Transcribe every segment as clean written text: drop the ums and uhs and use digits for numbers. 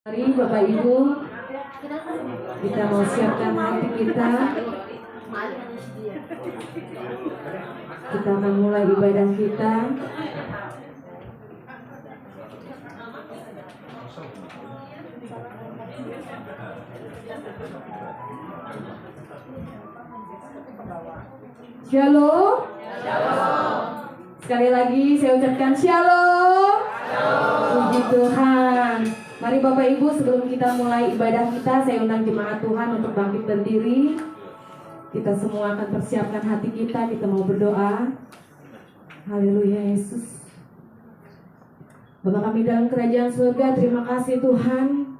Mari Bapak Ibu, kita mau siapkan hati kita. Kita akan mulai ibadah kita. Shalom. Sekali lagi saya ucapkan shalom. Puji Tuhan. Mari Bapak Ibu, sebelum kita mulai ibadah kita, saya undang jemaat Tuhan untuk bangkit berdiri. Kita semua akan persiapkan hati kita mau berdoa. Haleluya Yesus. Bapa kami dalam kerajaan surga, terima kasih Tuhan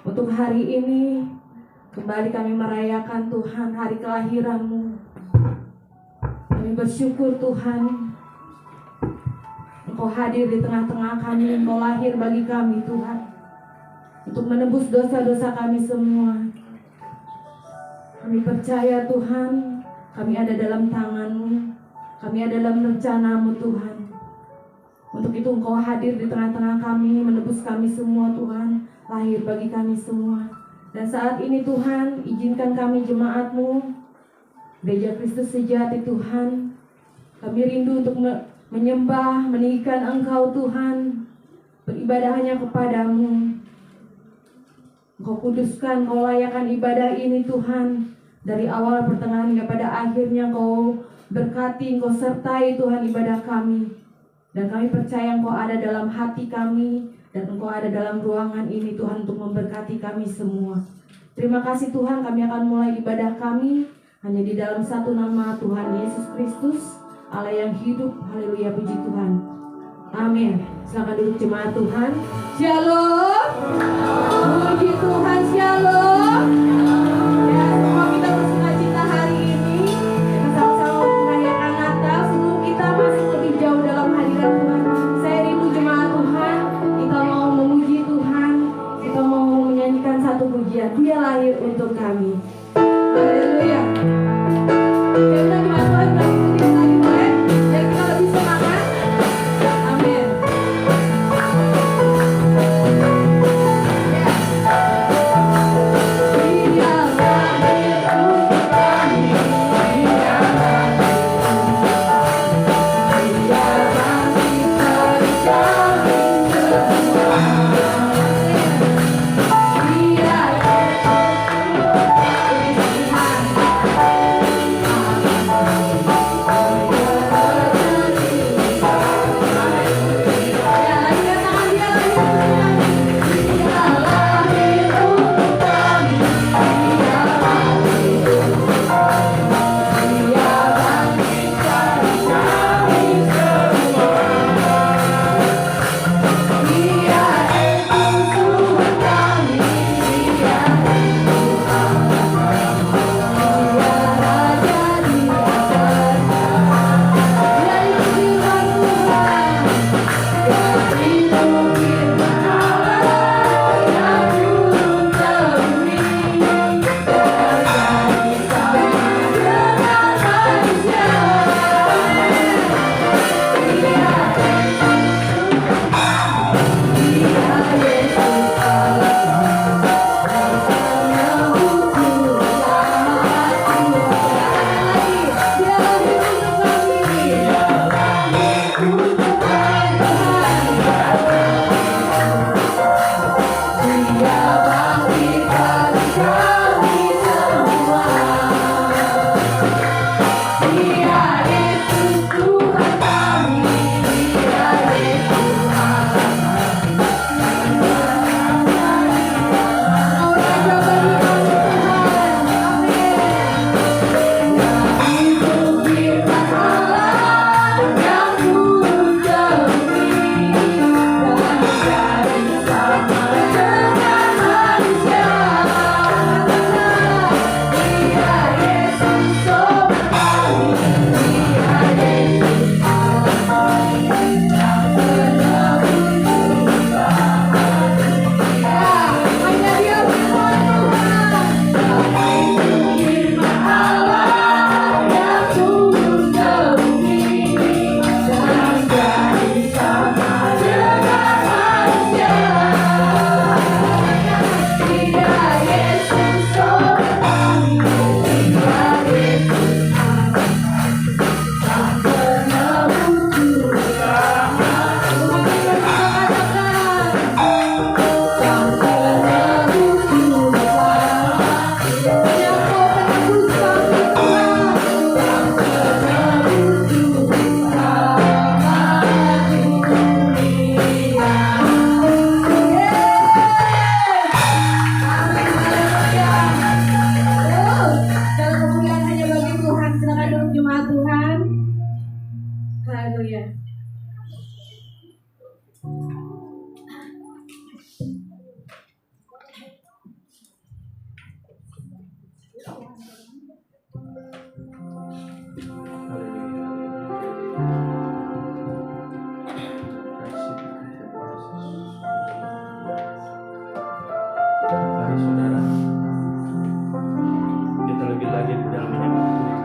untuk hari ini. Kembali kami merayakan Tuhan hari kelahiran-Mu. Kami bersyukur Tuhan, Engkau hadir di tengah-tengah kami, Engkau lahir bagi kami Tuhan, untuk menebus dosa-dosa kami semua. Kami percaya Tuhan, kami ada dalam tangan-Mu, kami ada dalam rencana-Mu Tuhan. Untuk itu Engkau hadir di tengah-tengah kami, menebus kami semua Tuhan, lahir bagi kami semua. Dan saat ini Tuhan, izinkan kami jemaat-Mu, Gereja Kristus Sejati Tuhan, kami rindu untuk menyembah, meninggikan Engkau Tuhan, beribadah hanya kepadamu. Engkau kuduskan, Engkau layakkan ibadah ini Tuhan, dari awal pertengahan hingga pada akhirnya Engkau berkati, Engkau sertai Tuhan ibadah kami. Dan kami percaya Engkau ada dalam hati kami, dan Engkau ada dalam ruangan ini Tuhan untuk memberkati kami semua. Terima kasih Tuhan, kami akan mulai ibadah kami hanya di dalam satu nama Tuhan Yesus Kristus, Allah yang hidup. Haleluya, puji Tuhan. Amin. Silakan duduk jemaat Tuhan. Shalom. Puji Tuhan, shalom. Ya, semua kita bersukacita hari ini. Kita sama-sama merayakan Natal. Sebelum kita masuk lebih jauh dalam hadirat Tuhan, saya rindu jemaat Tuhan, kita mau memuji Tuhan, kita mau menyanyikan satu pujian. Dia lahir untuk kami. Haleluya. Ya udah jemaat Tuhan, kita ikutin lagi boleh? Biar kita lebih semangat. Amin. bagi saudara. Kita lebih lagi di dalam menyembah Tuhan.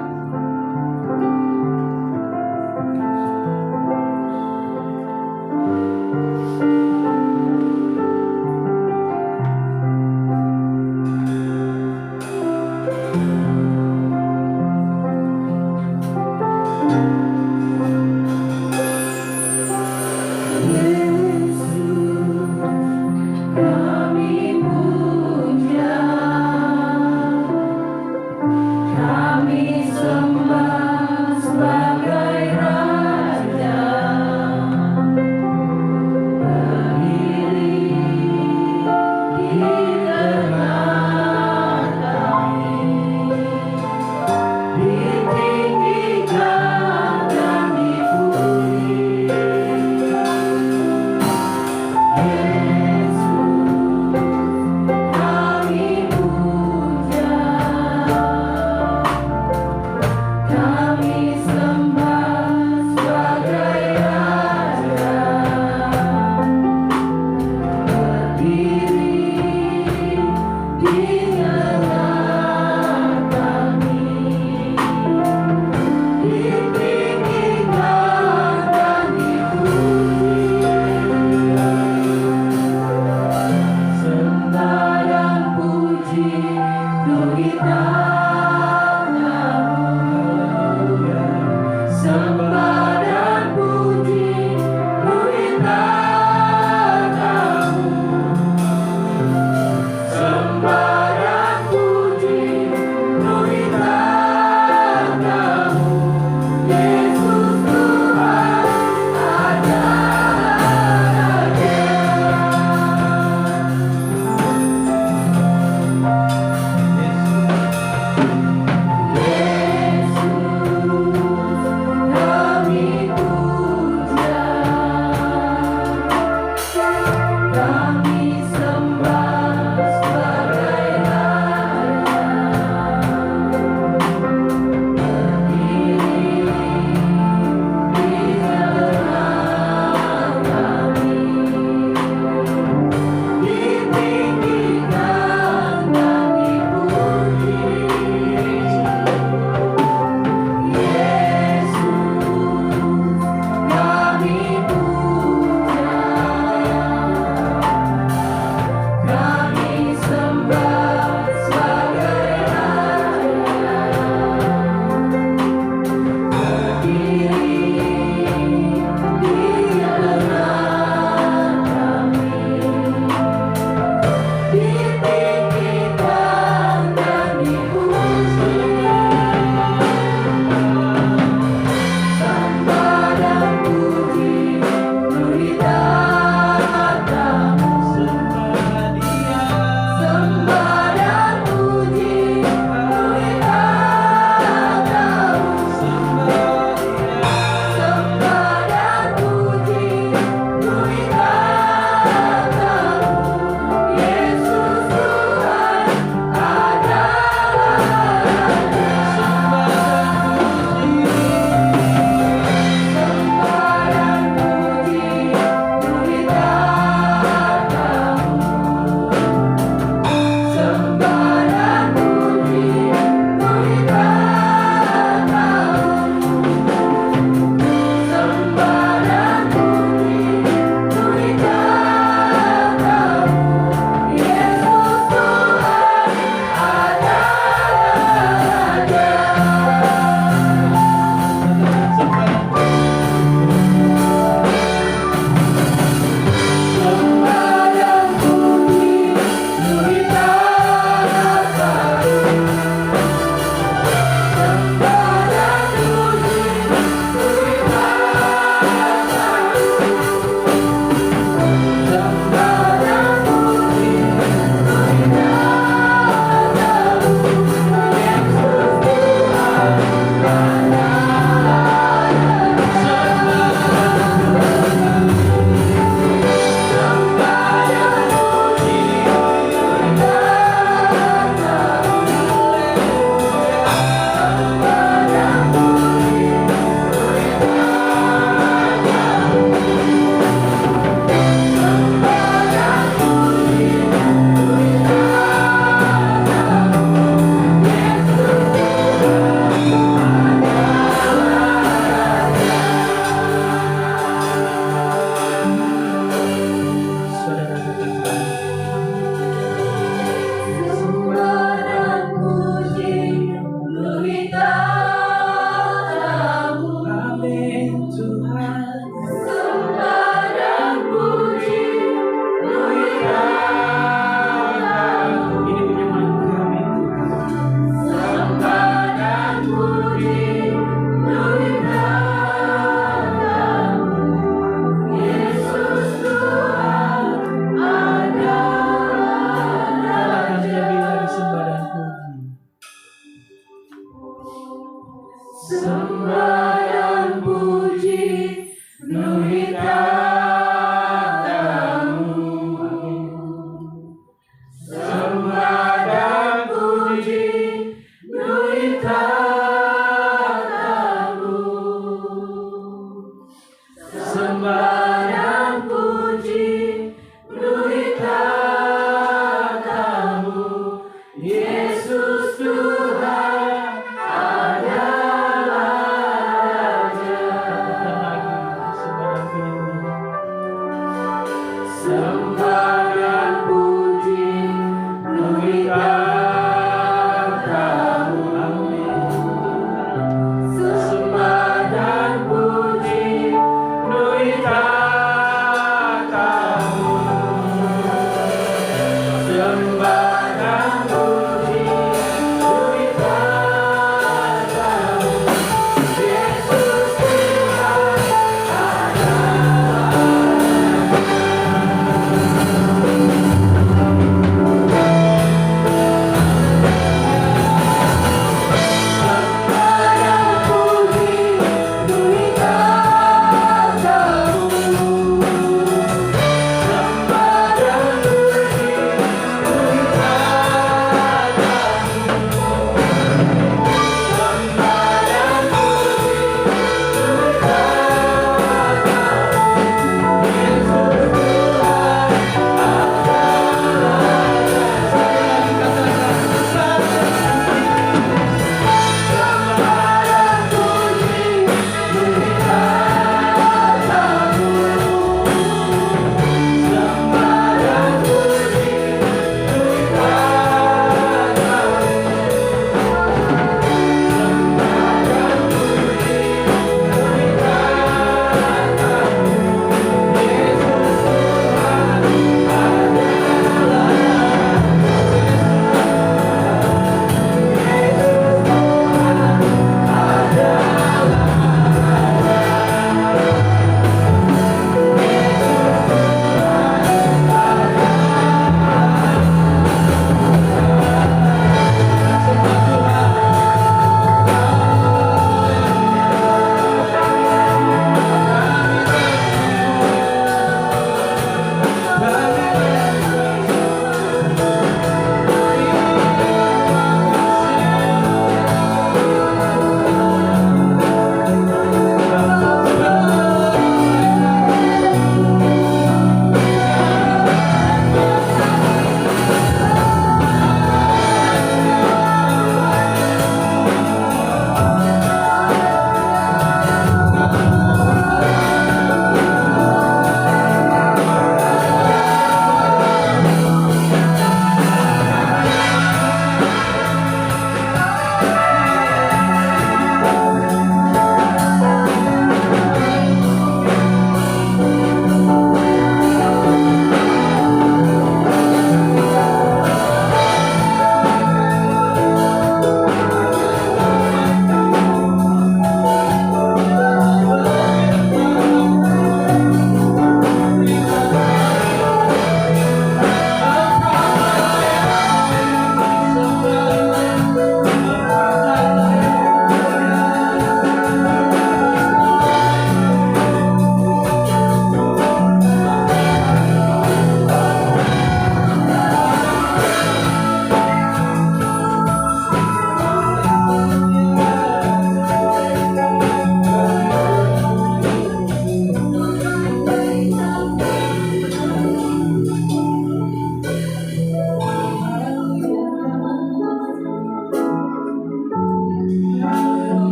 Yesus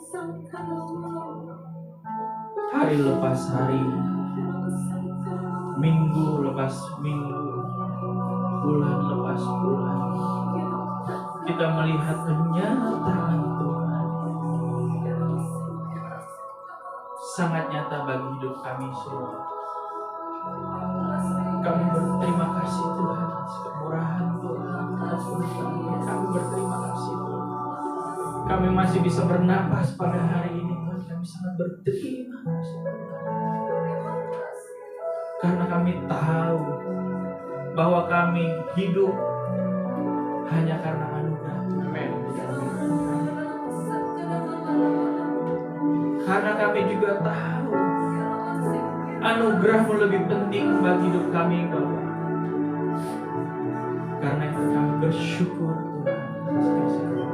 Hari lepas hari, minggu lepas minggu, bulan lepas bulan, kita melihat kenyataan Tuhan sangat nyata bagi hidup kami semua. Kami berterima kasih Tuhan atas kemurahan Tuhan, atas kebenaran. Kami berterima kasih Tuhan. Kami masih bisa bernapas pada hari ini Tuhan. Kami sangat berterima kasih karena kami tahu bahwa kami hidup hanya karena anugerah Tuhan. Karena kami juga tahu anugerah-Mu lebih penting bagi hidup kami Bapa. Karena itu kami bersyukur Tuhan atas kasih-Mu.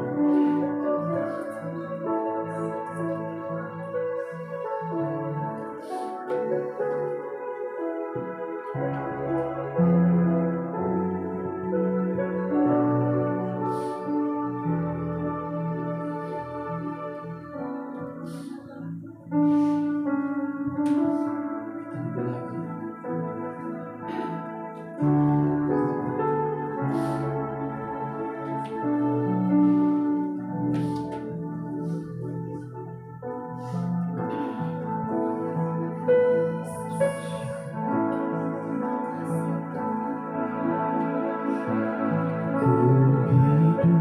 Ku hidup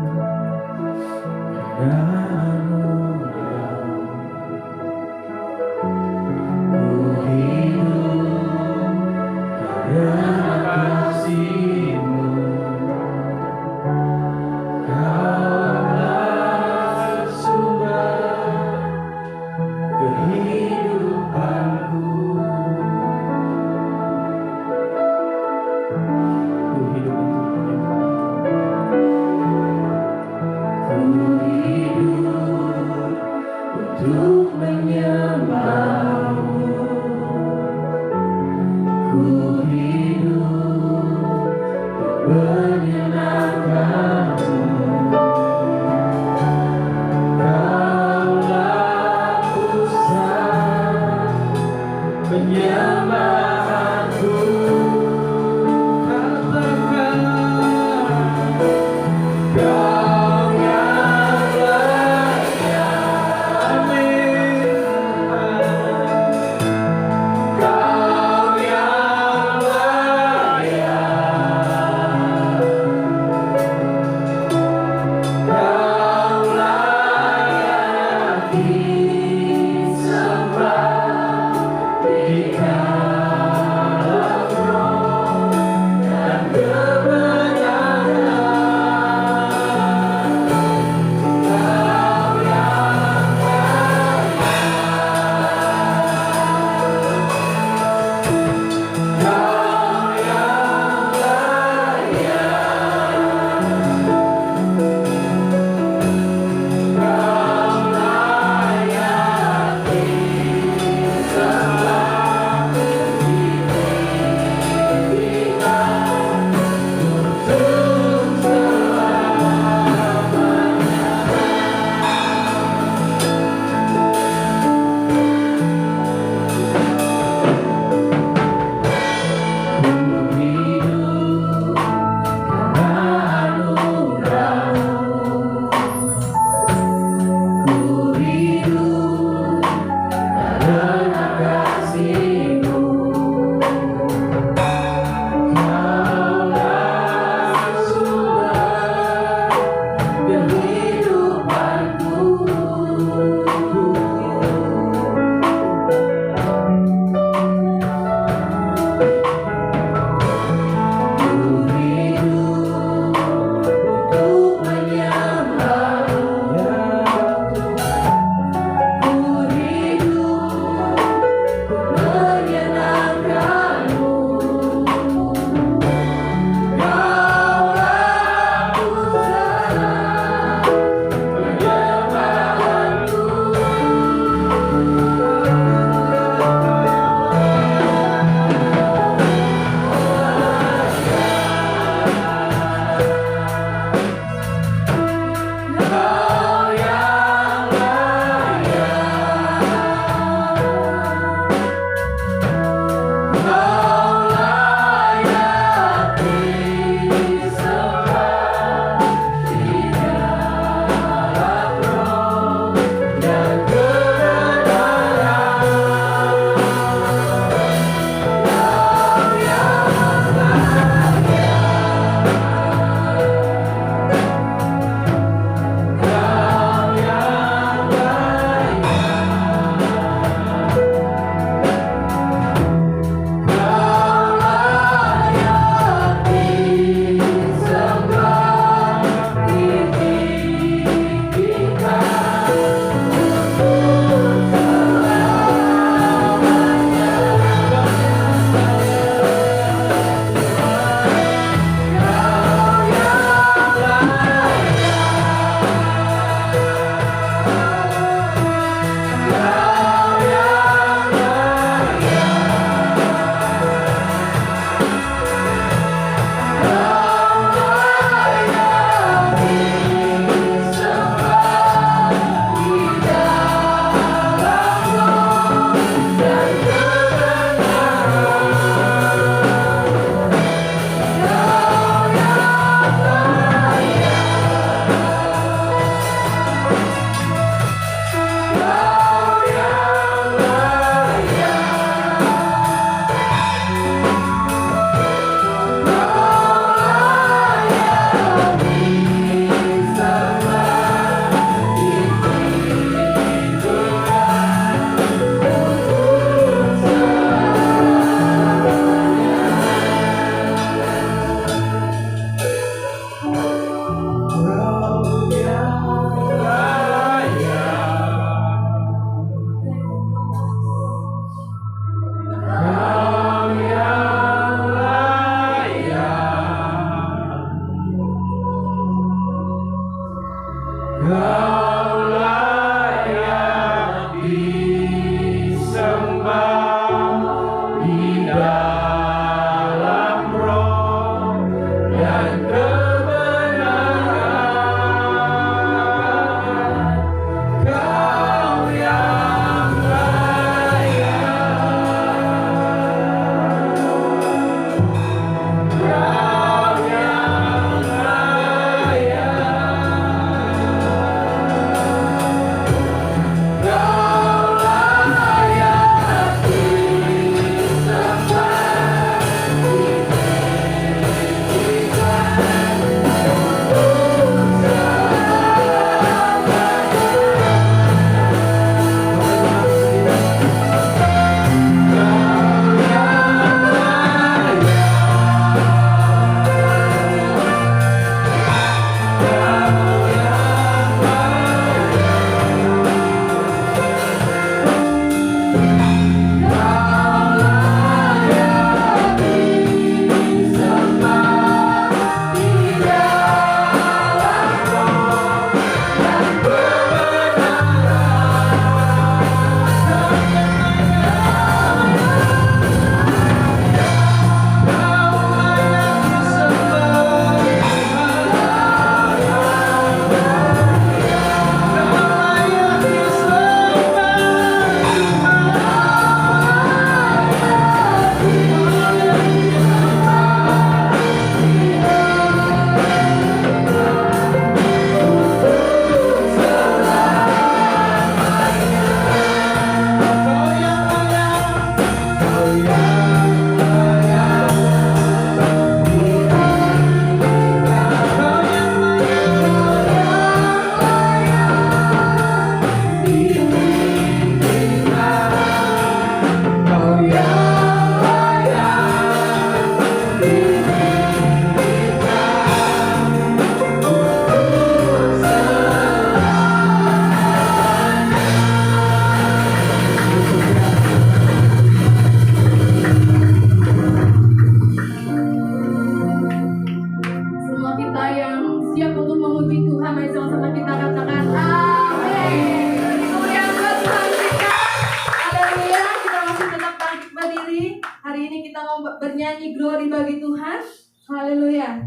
bernyanyi glory bagi Tuhan. Haleluya.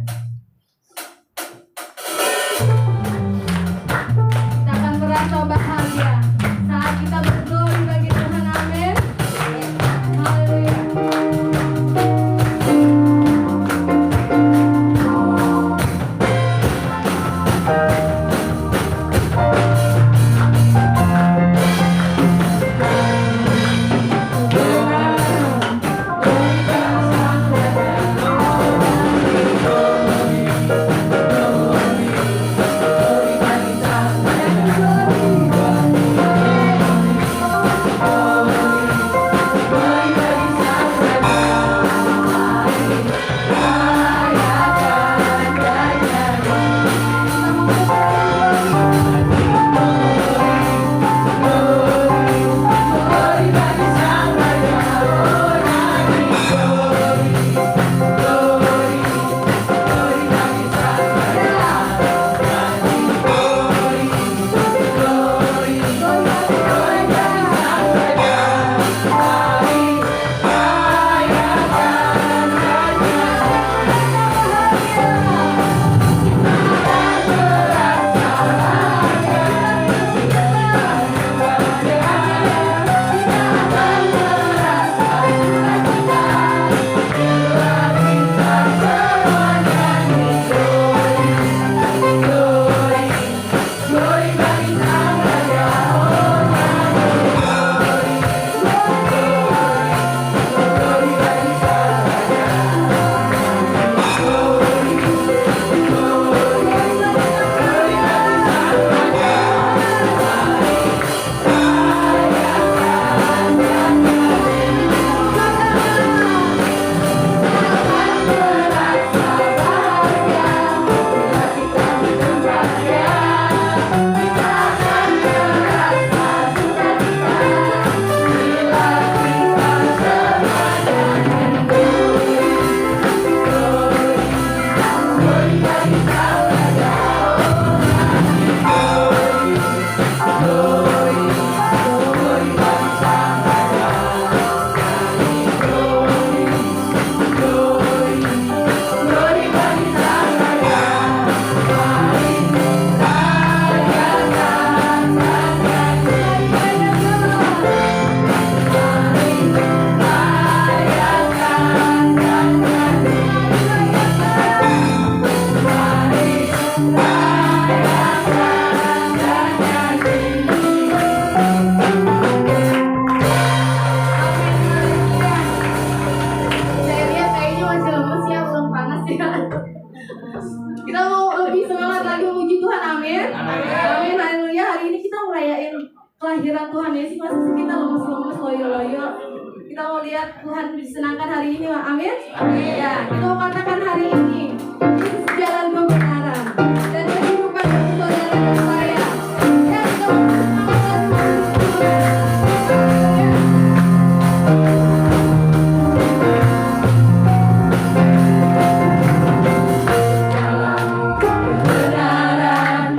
Kita akan merasa bahagia saat kita berglory bagi Tuhan. Amin. Haleluya. Saya lihat kayaknya masih lemes ya, belum panas ya. Kita mau lebih semangat lagi memuji Tuhan, amin. Amin, haleluya. Hari ini kita merayain kelahiran Tuhan Yesus. Masa sih kita lemes-lemes, loyo-loyo. Kita mau lihat Tuhan disenangkan hari ini, amin. Ya, kita mau katakan hari ini Yesus jalan kebenaran dan kehidupan bagi saudara dan saya. Ya, kita mau semangat lagi memuji Tuhan. Kebenaran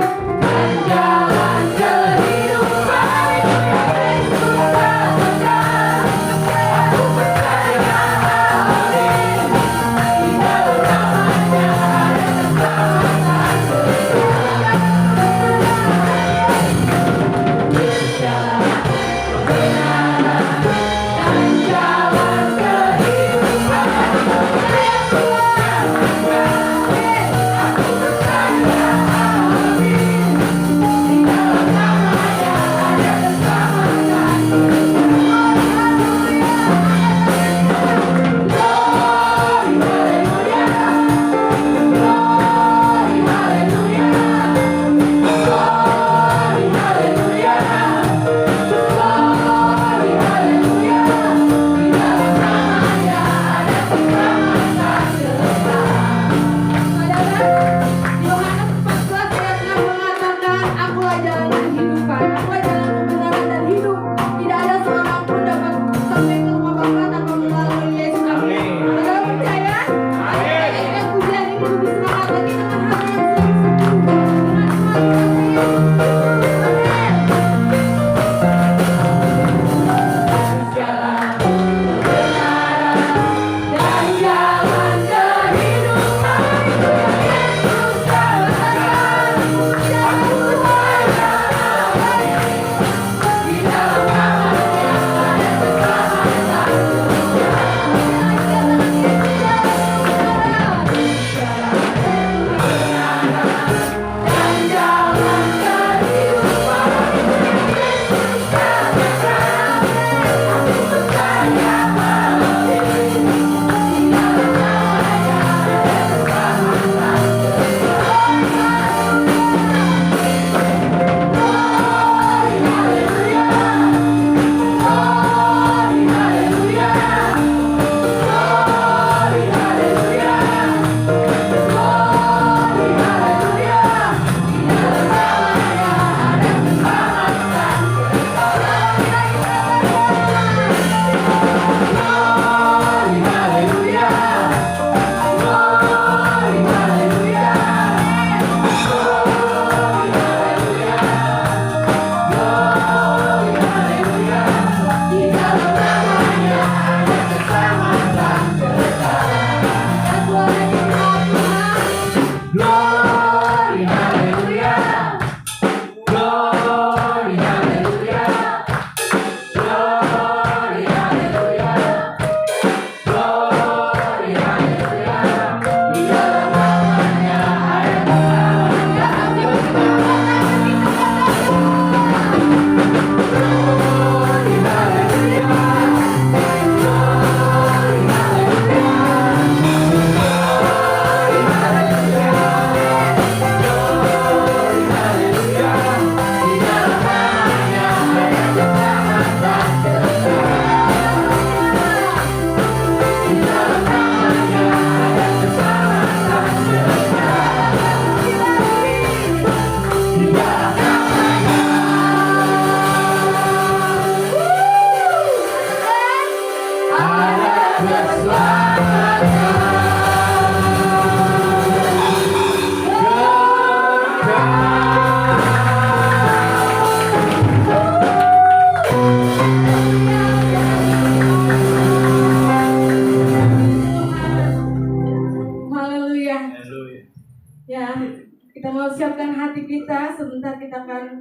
akan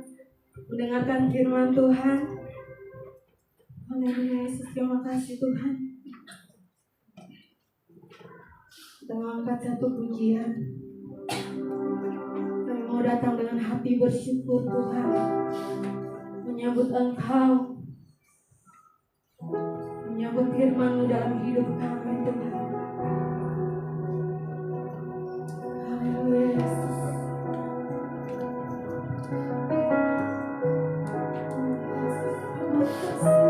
mendengarkan firman Tuhan. Haleluya Yesus, terima kasih Tuhan. Kita mengangkat satu pujian. Kami mau datang dengan hati bersyukur Tuhan, menyambut Engkau, menyambut firman-Mu dalam hidup kami Tuhan. Haleluya Yesus. Terima kasih.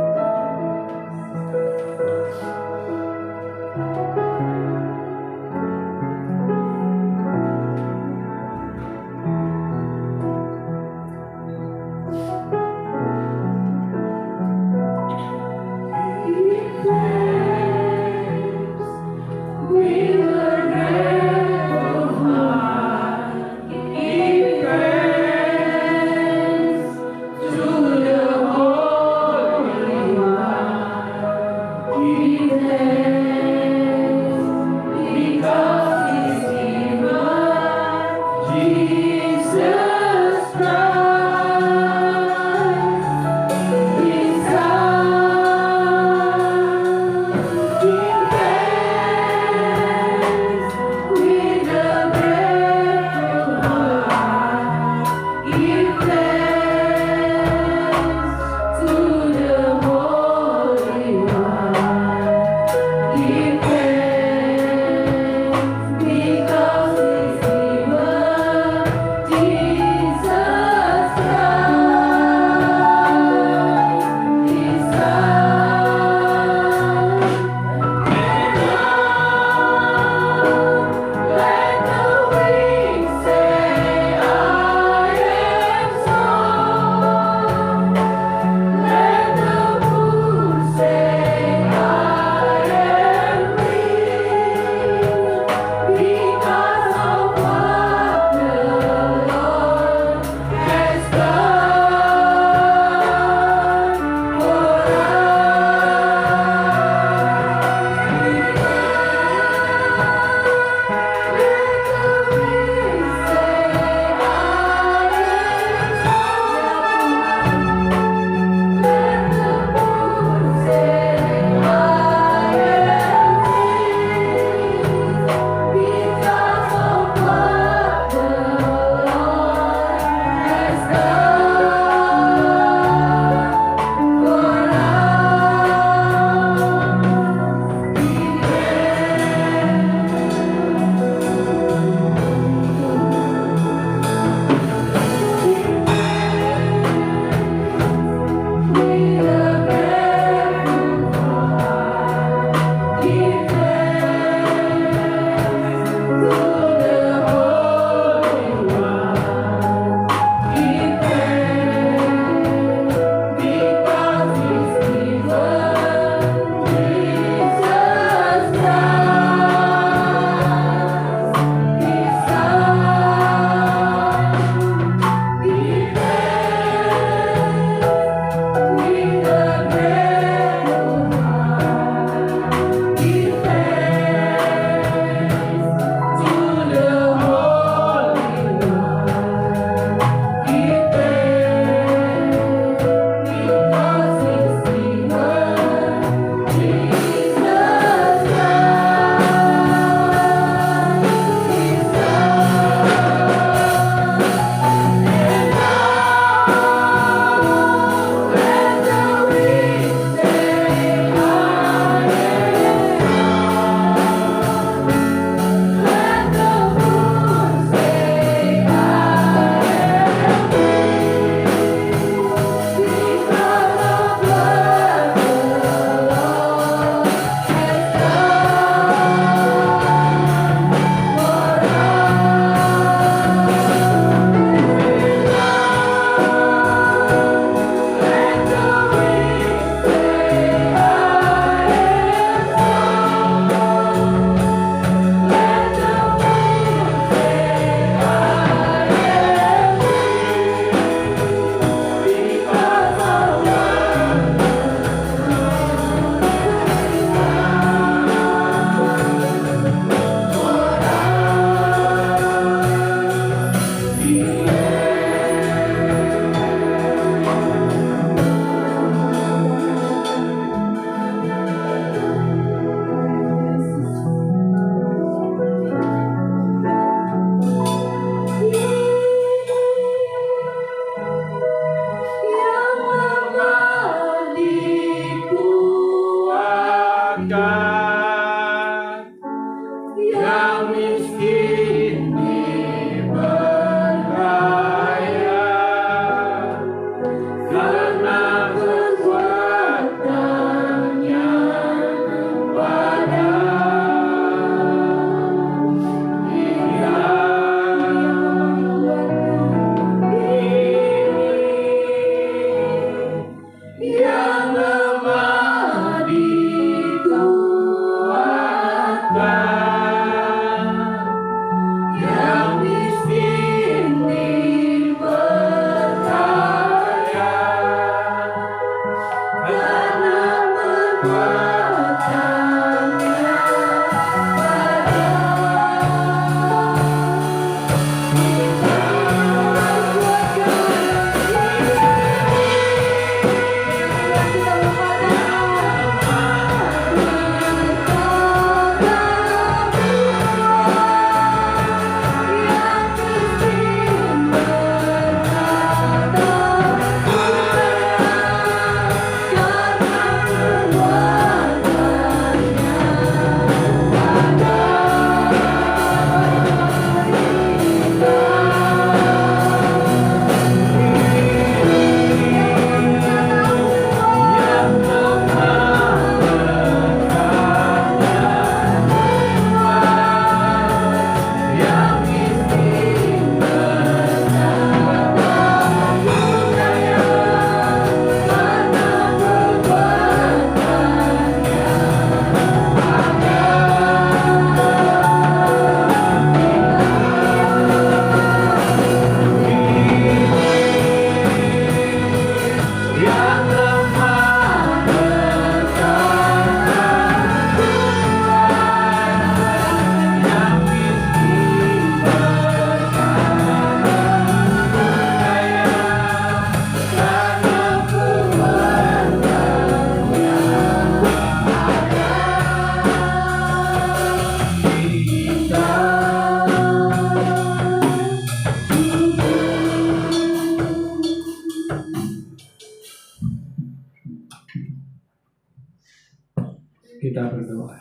Kita berdoa.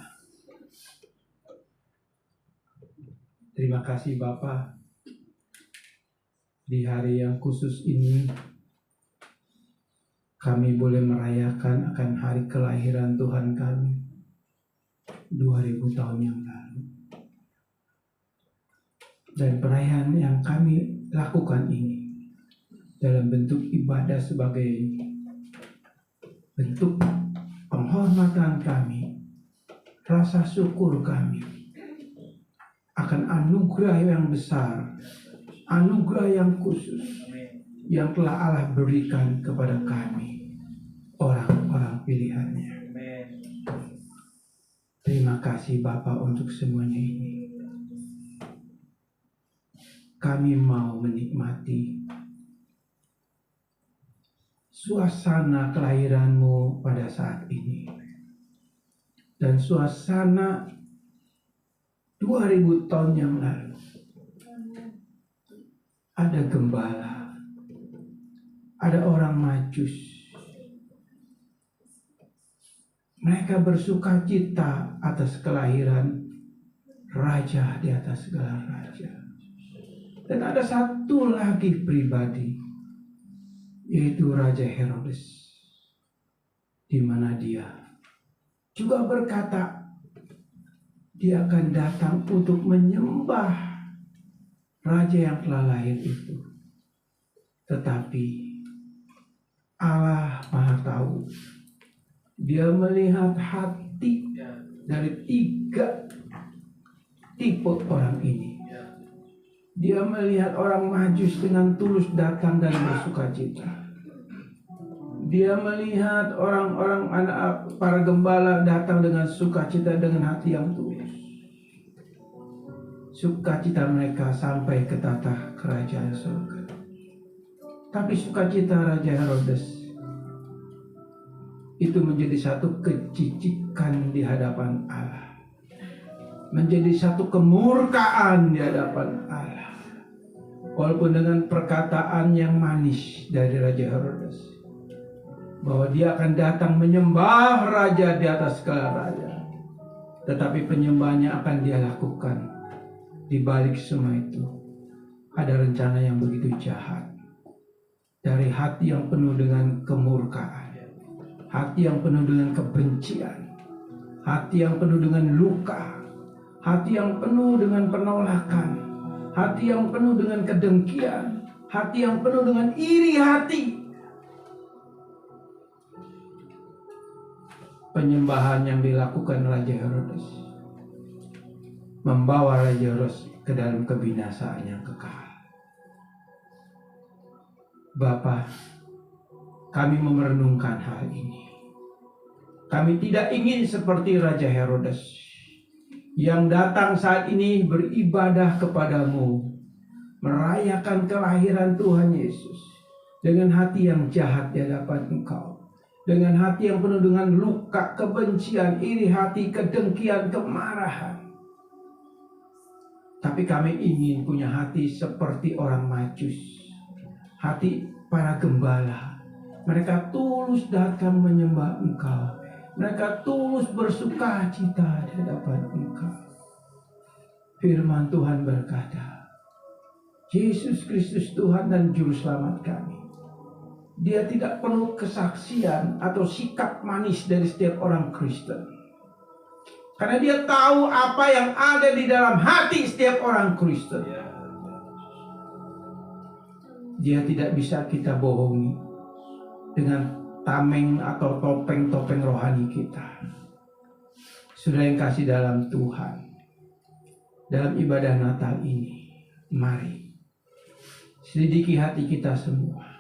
Terima kasih Bapa, di hari yang khusus ini kami boleh merayakan akan hari kelahiran Tuhan kami 2000 tahun yang lalu. Dan perayaan yang kami lakukan ini dalam bentuk ibadah sebagai bentuk penghormatan kami, rasa syukur kami akan anugerah yang besar, anugerah yang khusus yang telah Allah berikan kepada kami, orang-orang pilihannya. Terima kasih Bapa untuk semuanya ini. Kami mau menikmati suasana kelahiran-Mu pada saat ini. Dan suasana 2000 tahun yang lalu. Ada gembala, ada orang Majus. Mereka bersuka cita atas kelahiran raja di atas segala raja. Dan ada satu lagi pribadi, yaitu Raja Herodes, di mana dia juga berkata dia akan datang untuk menyembah raja yang telah lahir itu. Tetapi Allah Maha Tahu, Dia melihat hati dari 3 tipe orang ini. Dia melihat orang Majus dengan tulus datang dan bersukacita. Dia melihat orang-orang para gembala datang dengan sukacita, dengan hati yang tulus. Sukacita mereka sampai ke tata kerajaan surga. Tapi sukacita Raja Herodes itu menjadi satu kecicikan di hadapan Allah, menjadi satu kemurkaan di hadapan Allah. Walaupun dengan perkataan yang manis dari Raja Herodes, bahwa dia akan datang menyembah raja di atas segala raja, tetapi penyembahannya akan dia lakukan. Di balik semua itu ada rencana yang begitu jahat, dari hati yang penuh dengan kemurkaan, hati yang penuh dengan kebencian, hati yang penuh dengan luka, hati yang penuh dengan penolakan, hati yang penuh dengan kedengkian, hati yang penuh dengan iri hati. Penyembahan yang dilakukan Raja Herodes membawa Raja Herodes ke dalam kebinasaan yang kekal. Bapa, kami merenungkan hal ini. Kami tidak ingin seperti Raja Herodes yang datang saat ini beribadah kepadamu, merayakan kelahiran Tuhan Yesus dengan hati yang jahat di hadapan Engkau, dengan hati yang penuh dengan luka, kebencian, iri hati, kedengkian, kemarahan. Tapi kami ingin punya hati seperti orang Majus, hati para gembala. Mereka tulus datang menyembah Engkau, mereka tulus bersuka cita di hadapan Engkau. Firman Tuhan berkata, Yesus Kristus Tuhan dan Juru Selamat kami, Dia tidak perlu kesaksian atau sikap manis dari setiap orang Kristen, karena Dia tahu apa yang ada di dalam hati setiap orang Kristen. Dia tidak bisa kita bohongi dengan tameng atau topeng-topeng rohani kita. Sudah yang kasih dalam Tuhan, dalam ibadah Natal ini, mari selidiki hati kita semua.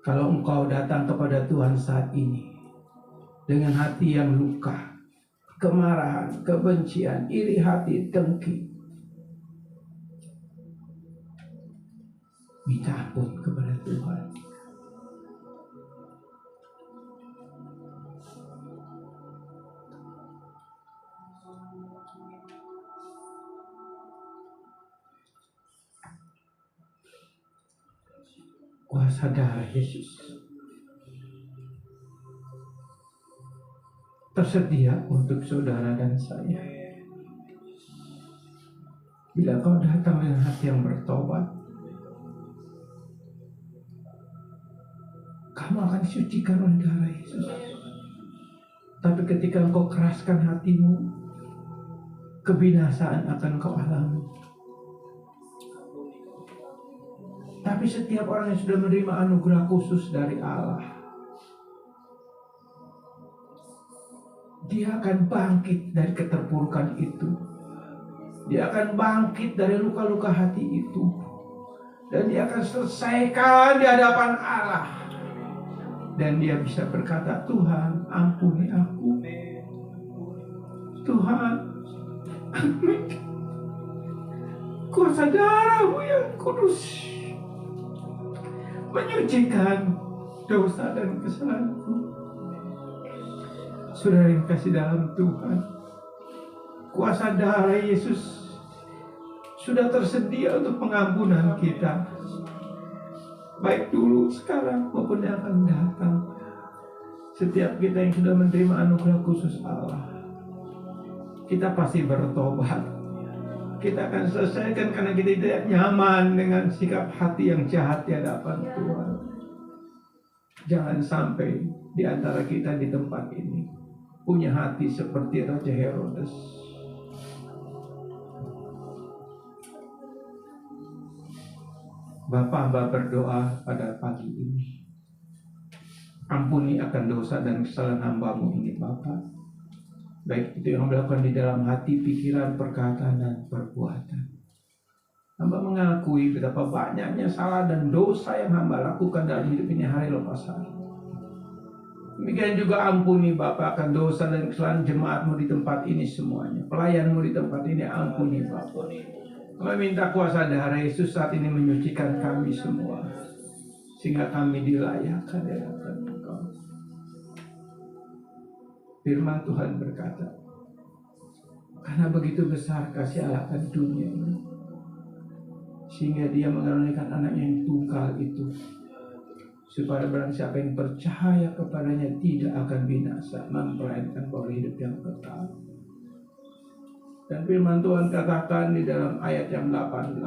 Kalau engkau datang kepada Tuhan saat ini dengan hati yang luka, kemarahan, kebencian, iri hati, dengki, minta ampun kepada Tuhan. Kuasa darah Yesus tersedia untuk saudara dan saya. Bila kau datang dengan hati yang bertobat, kamu akan disucikan oleh darah Yesus. Tapi ketika engkau keraskan hatimu, kebinasaan akan kau alami. Tapi setiap orang yang sudah menerima anugerah khusus dari Allah, dia akan bangkit dari keterpurukan itu. Dia akan bangkit dari luka-luka hati itu. Dan dia akan selesaikan di hadapan Allah. Dan dia bisa berkata, Tuhan, ampuni aku. Tuhan, kuasa darah-Mu yang kudus menyucikan dosa dan kesalahanku. Saudara yang kasih dalam Tuhan, kuasa darah Yesus sudah tersedia untuk pengampunan kita, baik dulu, sekarang, maupun yang akan datang. Setiap kita yang sudah menerima anugerah khusus Allah, kita pasti bertobat. Kita akan selesaikan karena kita tidak nyaman dengan sikap hati yang jahat di hadapan Tuhan. Jangan sampai di antara kita di tempat ini punya hati seperti Raja Herodes. Bapa, hamba berdoa pada pagi ini. Ampuni akan dosa dan kesalahan hamba-Mu ini, Bapa. Baik itu yang melakukan di dalam hati, pikiran, perkataan, dan perbuatan. Hamba mengakui betapa banyaknya salah dan dosa yang hamba lakukan dalam hidup ini hari lepas hari. Demikian juga ampuni Bapa akan dosa dan kesalahan jemaat-Mu di tempat ini semuanya. Pelayan-Mu di tempat ini, ampuni Bapa. Kami minta kuasa darah Yesus saat ini menyucikan kami semua, sehingga kami dilayakkan di hadapan Engkau. Firman Tuhan berkata, karena begitu besar kasih Allah akan dunia ini, sehingga Dia mengaruniakan anaknya yang tunggal itu, supaya barang siapa yang percaya kepadanya tidak akan binasa, melainkan beroleh hidup yang kekal. Dan firman Tuhan katakan di dalam ayat yang 18,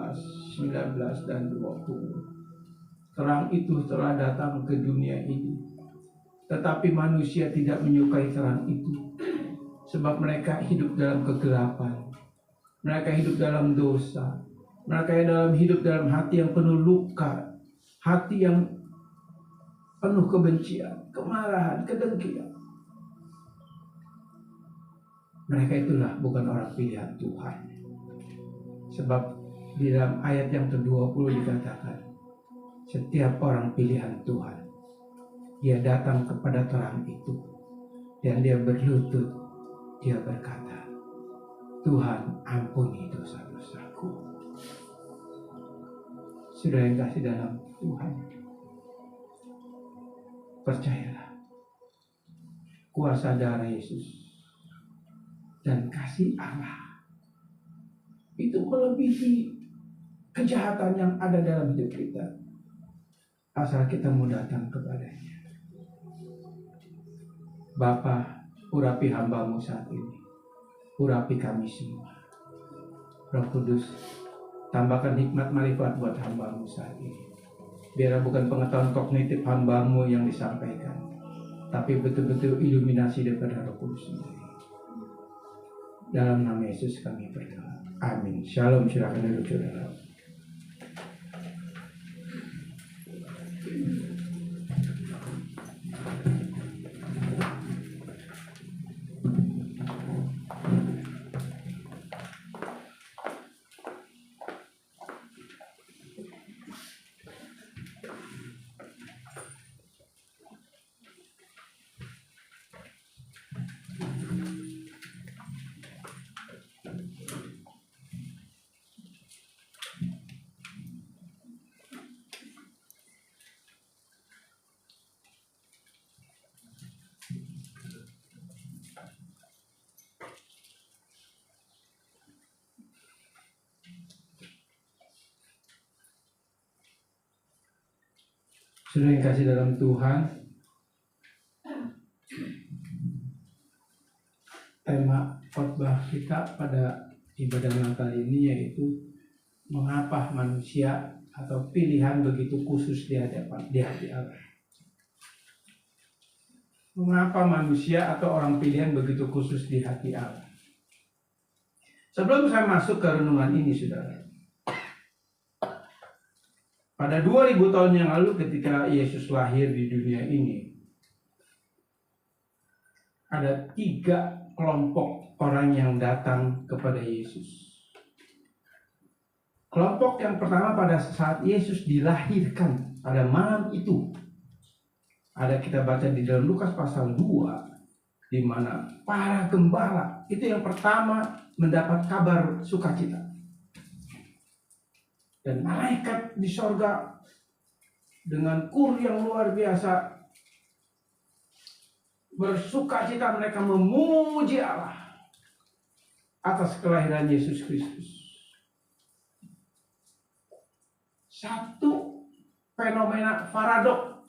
19, dan 20, terang itu telah datang ke dunia ini, tetapi manusia tidak menyukai terang itu, sebab mereka hidup dalam kegelapan. Mereka hidup dalam dosa. Mereka hidup dalam hati yang penuh luka, hati yang penuh kebencian, kemarahan, kedengkian. Mereka itulah bukan orang pilihan Tuhan. Sebab di dalam ayat yang ke-20 dikatakan, setiap orang pilihan Tuhan, dia datang kepada terang itu, dan dia berlutut, dia berkata, Tuhan, ampuni dosa-dosaku. Sudah yang kasih dalam Tuhan, percayalah, kuasa darah Yesus dan kasih Allah itu melebihi kejahatan yang ada dalam hidup kita, asal kita mau datang kepadanya. Bapa, urapi hamba-Mu saat ini. Urapi kami semua. Roh Kudus, tambahkan hikmat marifat buat hamba-Mu saat ini. Biar bukan pengetahuan kognitif hamba-Mu yang disampaikan, tapi betul-betul iluminasi daripada Roh Kudus sendiri. Dalam nama Yesus kami berdoa. Amin. Shalom. Silakan duduk saudara. Sudah yang kasih dalam Tuhan, tema khotbah kita pada ibadah Natal ini, yaitu mengapa manusia atau pilihan begitu khusus di hati Allah. Mengapa manusia atau orang pilihan begitu khusus di hati Allah? Sebelum saya masuk ke renungan ini, saudara, pada 2000 tahun yang lalu ketika Yesus lahir di dunia ini, ada 3 kelompok orang yang datang kepada Yesus. Kelompok yang pertama pada saat Yesus dilahirkan pada malam itu, ada kita baca di dalam Lukas pasal 2, di mana para gembala itu yang pertama mendapat kabar sukacita. Dan malaikat di sorga dengan kur yang luar biasa bersukacita, mereka memuji Allah atas kelahiran Yesus Kristus. Satu fenomena paradok.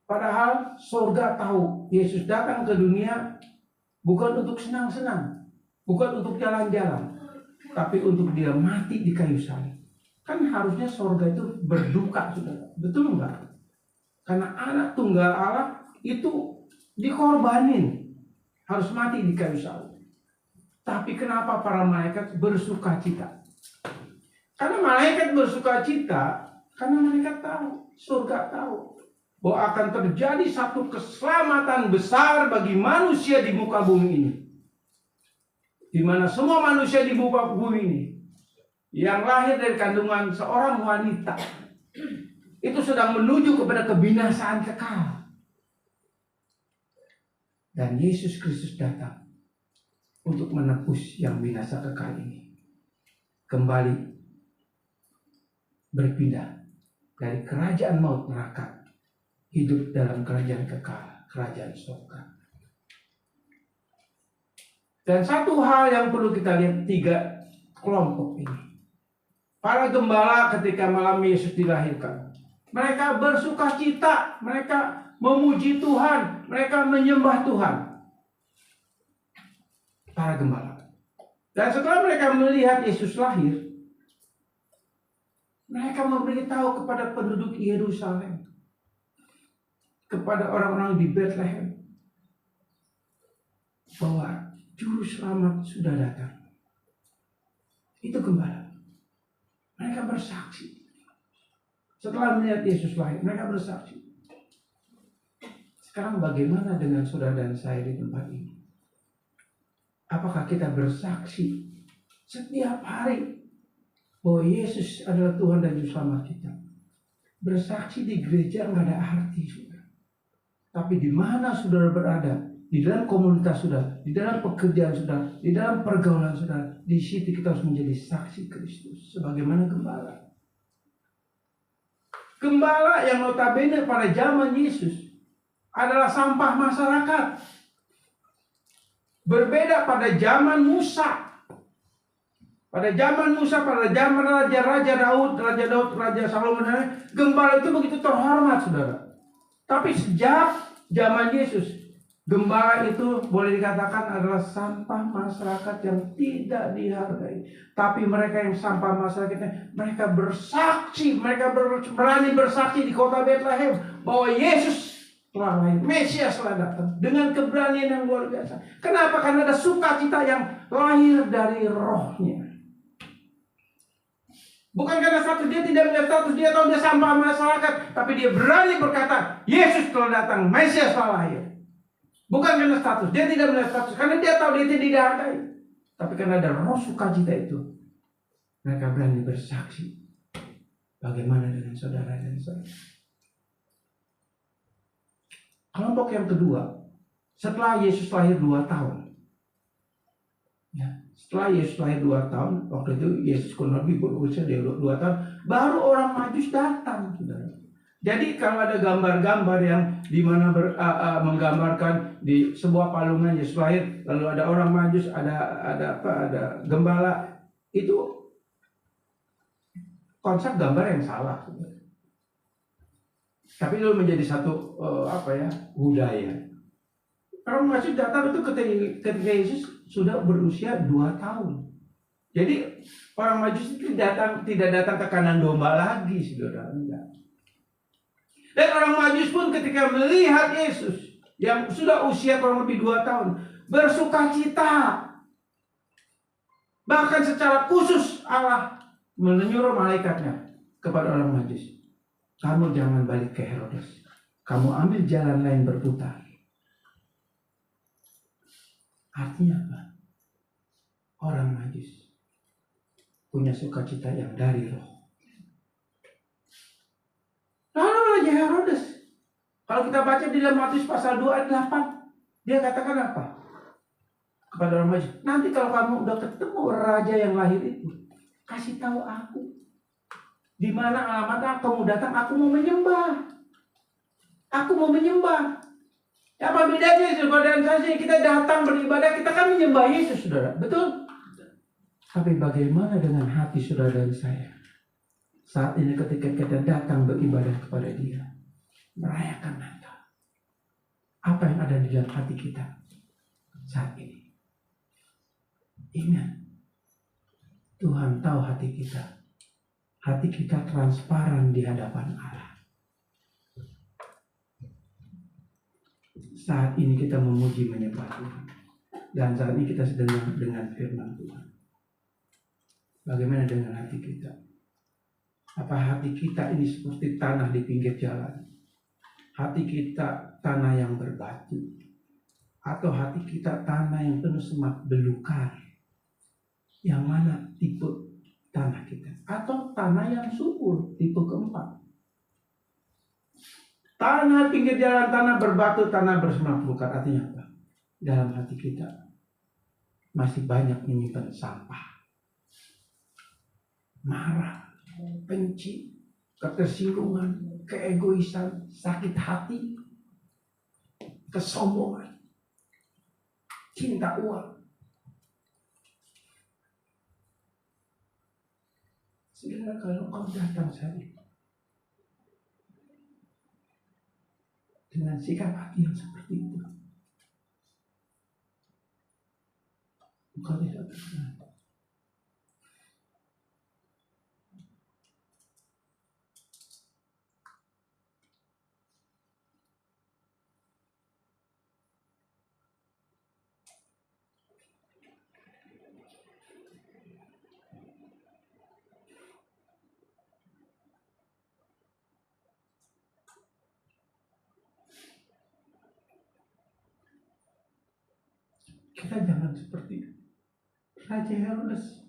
Padahal surga tahu Yesus datang ke dunia bukan untuk senang-senang, bukan untuk jalan-jalan, tapi untuk dia mati di kayu salib. Kan harusnya surga itu berduka, saudara. Betul enggak? Karena anak tunggal Allah itu dikorbanin, harus mati di kayu salib. Tapi kenapa para malaikat bersukacita? Karena malaikat bersukacita, karena malaikat tahu, surga tahu bahwa akan terjadi satu keselamatan besar bagi manusia di muka bumi ini. Di mana semua manusia di muka bumi ini yang lahir dari kandungan seorang wanita itu sedang menuju kepada kebinasaan kekal. Dan Yesus Kristus datang untuk menebus yang binasa kekal ini, kembali berpindah dari kerajaan maut neraka, hidup dalam kerajaan kekal, kerajaan surga. Dan satu hal yang perlu kita lihat, 3 kelompok ini. Para gembala ketika malam Yesus dilahirkan, mereka bersukacita, mereka memuji Tuhan, mereka menyembah Tuhan. Para gembala. Dan setelah mereka melihat Yesus lahir, mereka memberitahu kepada penduduk Yerusalem, kepada orang-orang di Bethlehem, bahwa Juru Selamat sudah datang. Itu gembala. Mereka bersaksi. Setelah melihat Yesus lahir, mereka bersaksi. Sekarang bagaimana dengan saudara dan saya di tempat ini? Apakah kita bersaksi setiap hari bahwa Yesus adalah Tuhan dan Juru Selamat kita? Bersaksi di gereja nggak ada arti, saudara. Tapi di mana saudara berada, di dalam komunitas saudara, di dalam pekerjaan saudara, di dalam pergaulan saudara, di situ kita harus menjadi saksi Kristus sebagaimana gembala. Gembala yang notabene pada zaman Yesus adalah sampah masyarakat. Berbeda pada zaman Musa. Pada zaman Musa, pada zaman Raja Daud, Raja Salomo, gembala itu begitu terhormat, saudara. Tapi sejak zaman Yesus, gembala itu boleh dikatakan adalah sampah masyarakat yang tidak dihargai. Tapi mereka yang sampah masyarakatnya, mereka bersaksi, mereka berani bersaksi di kota Bethlehem bahwa Yesus telah lahir, Mesias telah datang dengan keberanian yang luar biasa. Kenapa? Karena ada sukacita yang lahir dari rohnya. Bukan karena status, dia tidak melihat status, dia tahu dia sampah masyarakat, tapi dia berani berkata, Yesus telah datang, Mesias telah lahir. Bukan karena status, dia tidak melihat status, karena dia tahu dia tidak dihargai. Tapi karena ada roh sukacita itu, mereka berani bersaksi. Bagaimana dengan saudara dan saya? Kelompok yang kedua, setelah Yesus lahir 2 tahun. Ya, setelah Yesus lahir 2 tahun, waktu itu Yesus kurang lebih berusia 2 tahun, baru orang Majus datang, saudara. Jadi kalau ada gambar-gambar yang dimana menggambarkan di sebuah palungan Yesus lahir, lalu ada orang Majus, ada gembala, itu konsep gambar yang salah, saudara. Tapi itu menjadi satu budaya. Orang majus datang itu ketika Yesus sudah berusia 2 tahun. Jadi orang majus itu tidak datang ke kandang domba lagi, saudara. Enggak. Dan orang majus pun ketika melihat Yesus yang sudah usia kurang lebih 2 tahun, bersuka cita. Bahkan secara khusus Allah menyuruh malaikatnya kepada orang majus, kamu jangan balik ke Herodes, kamu ambil jalan lain berputar. Artinya apa? Orang majus punya sukacita yang dari roh. Lalu Raja Herodes, kalau kita baca di dalam Matius pasal 2 ayat 8, dia katakan apa? Kepada orang majus, nanti kalau kamu udah ketemu raja yang lahir itu, kasih tahu aku di mana alamatnya, kamu datang, aku mau menyembah. Aku mau menyembah. Apa bedanya saudara dan saya? Kita datang beribadah, kita kan menyembah Yesus, saudara. Betul? Tapi bagaimana dengan hati saudara dan saya? Saat ini ketika kita datang beribadah kepada Dia, merayakan Natal, apa yang ada di dalam hati kita saat ini? Ingat, Tuhan tahu hati kita. Hati kita transparan di hadapan Allah. Saat ini kita memuji menyembah Tuhan. Dan saat ini kita sedang dengan firman Tuhan. Bagaimana dengan hati kita? Apa hati kita ini seperti tanah di pinggir jalan? Hati kita tanah yang berbatu? Atau hati kita tanah yang penuh semak belukar? Yang mana tipe tanah kita? Atau tanah yang subur, tipe keempat? Tanah pinggir jalan, tanah berbatu, tanah bersemak belukar. Artinya apa? Dalam hati kita masih banyak menyimpan sampah. Marah, benci, ketersinggungan, keegoisan, sakit hati, kesombongan, cinta uang. Saudara, kalau kau datang saya dengan sikap hati yang seperti itu, engkau tidak terkenal. Kita jangan seperti Raja Herodes.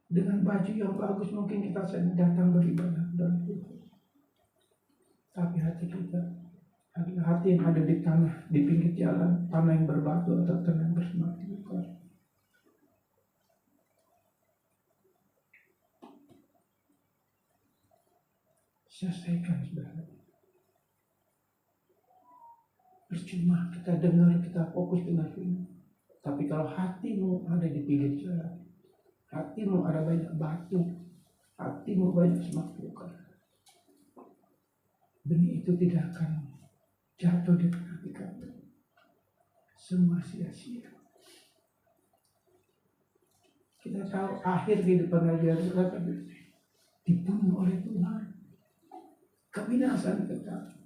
Dengan baju yang bagus mungkin kita sedang datang beribadah dan Tuhan. Tapi hati kita adalah hati yang ada di tanah, di pinggir jalan, tanah yang berbatu atau tanah yang bersemak belukar. Selesaikan, saudara. Percuma kita dengar, kita fokus dengan firman. Tapi kalau hatimu ada di pinggir jalan, hatimu ada banyak batu, hatimu banyak semak belukar, benih itu tidak akan jatuh di hati kamu. Semua sia-sia. Kita tahu akhir kehidupan Raja Herodes dibunuh oleh Tuhan. Kebinasaan kekal.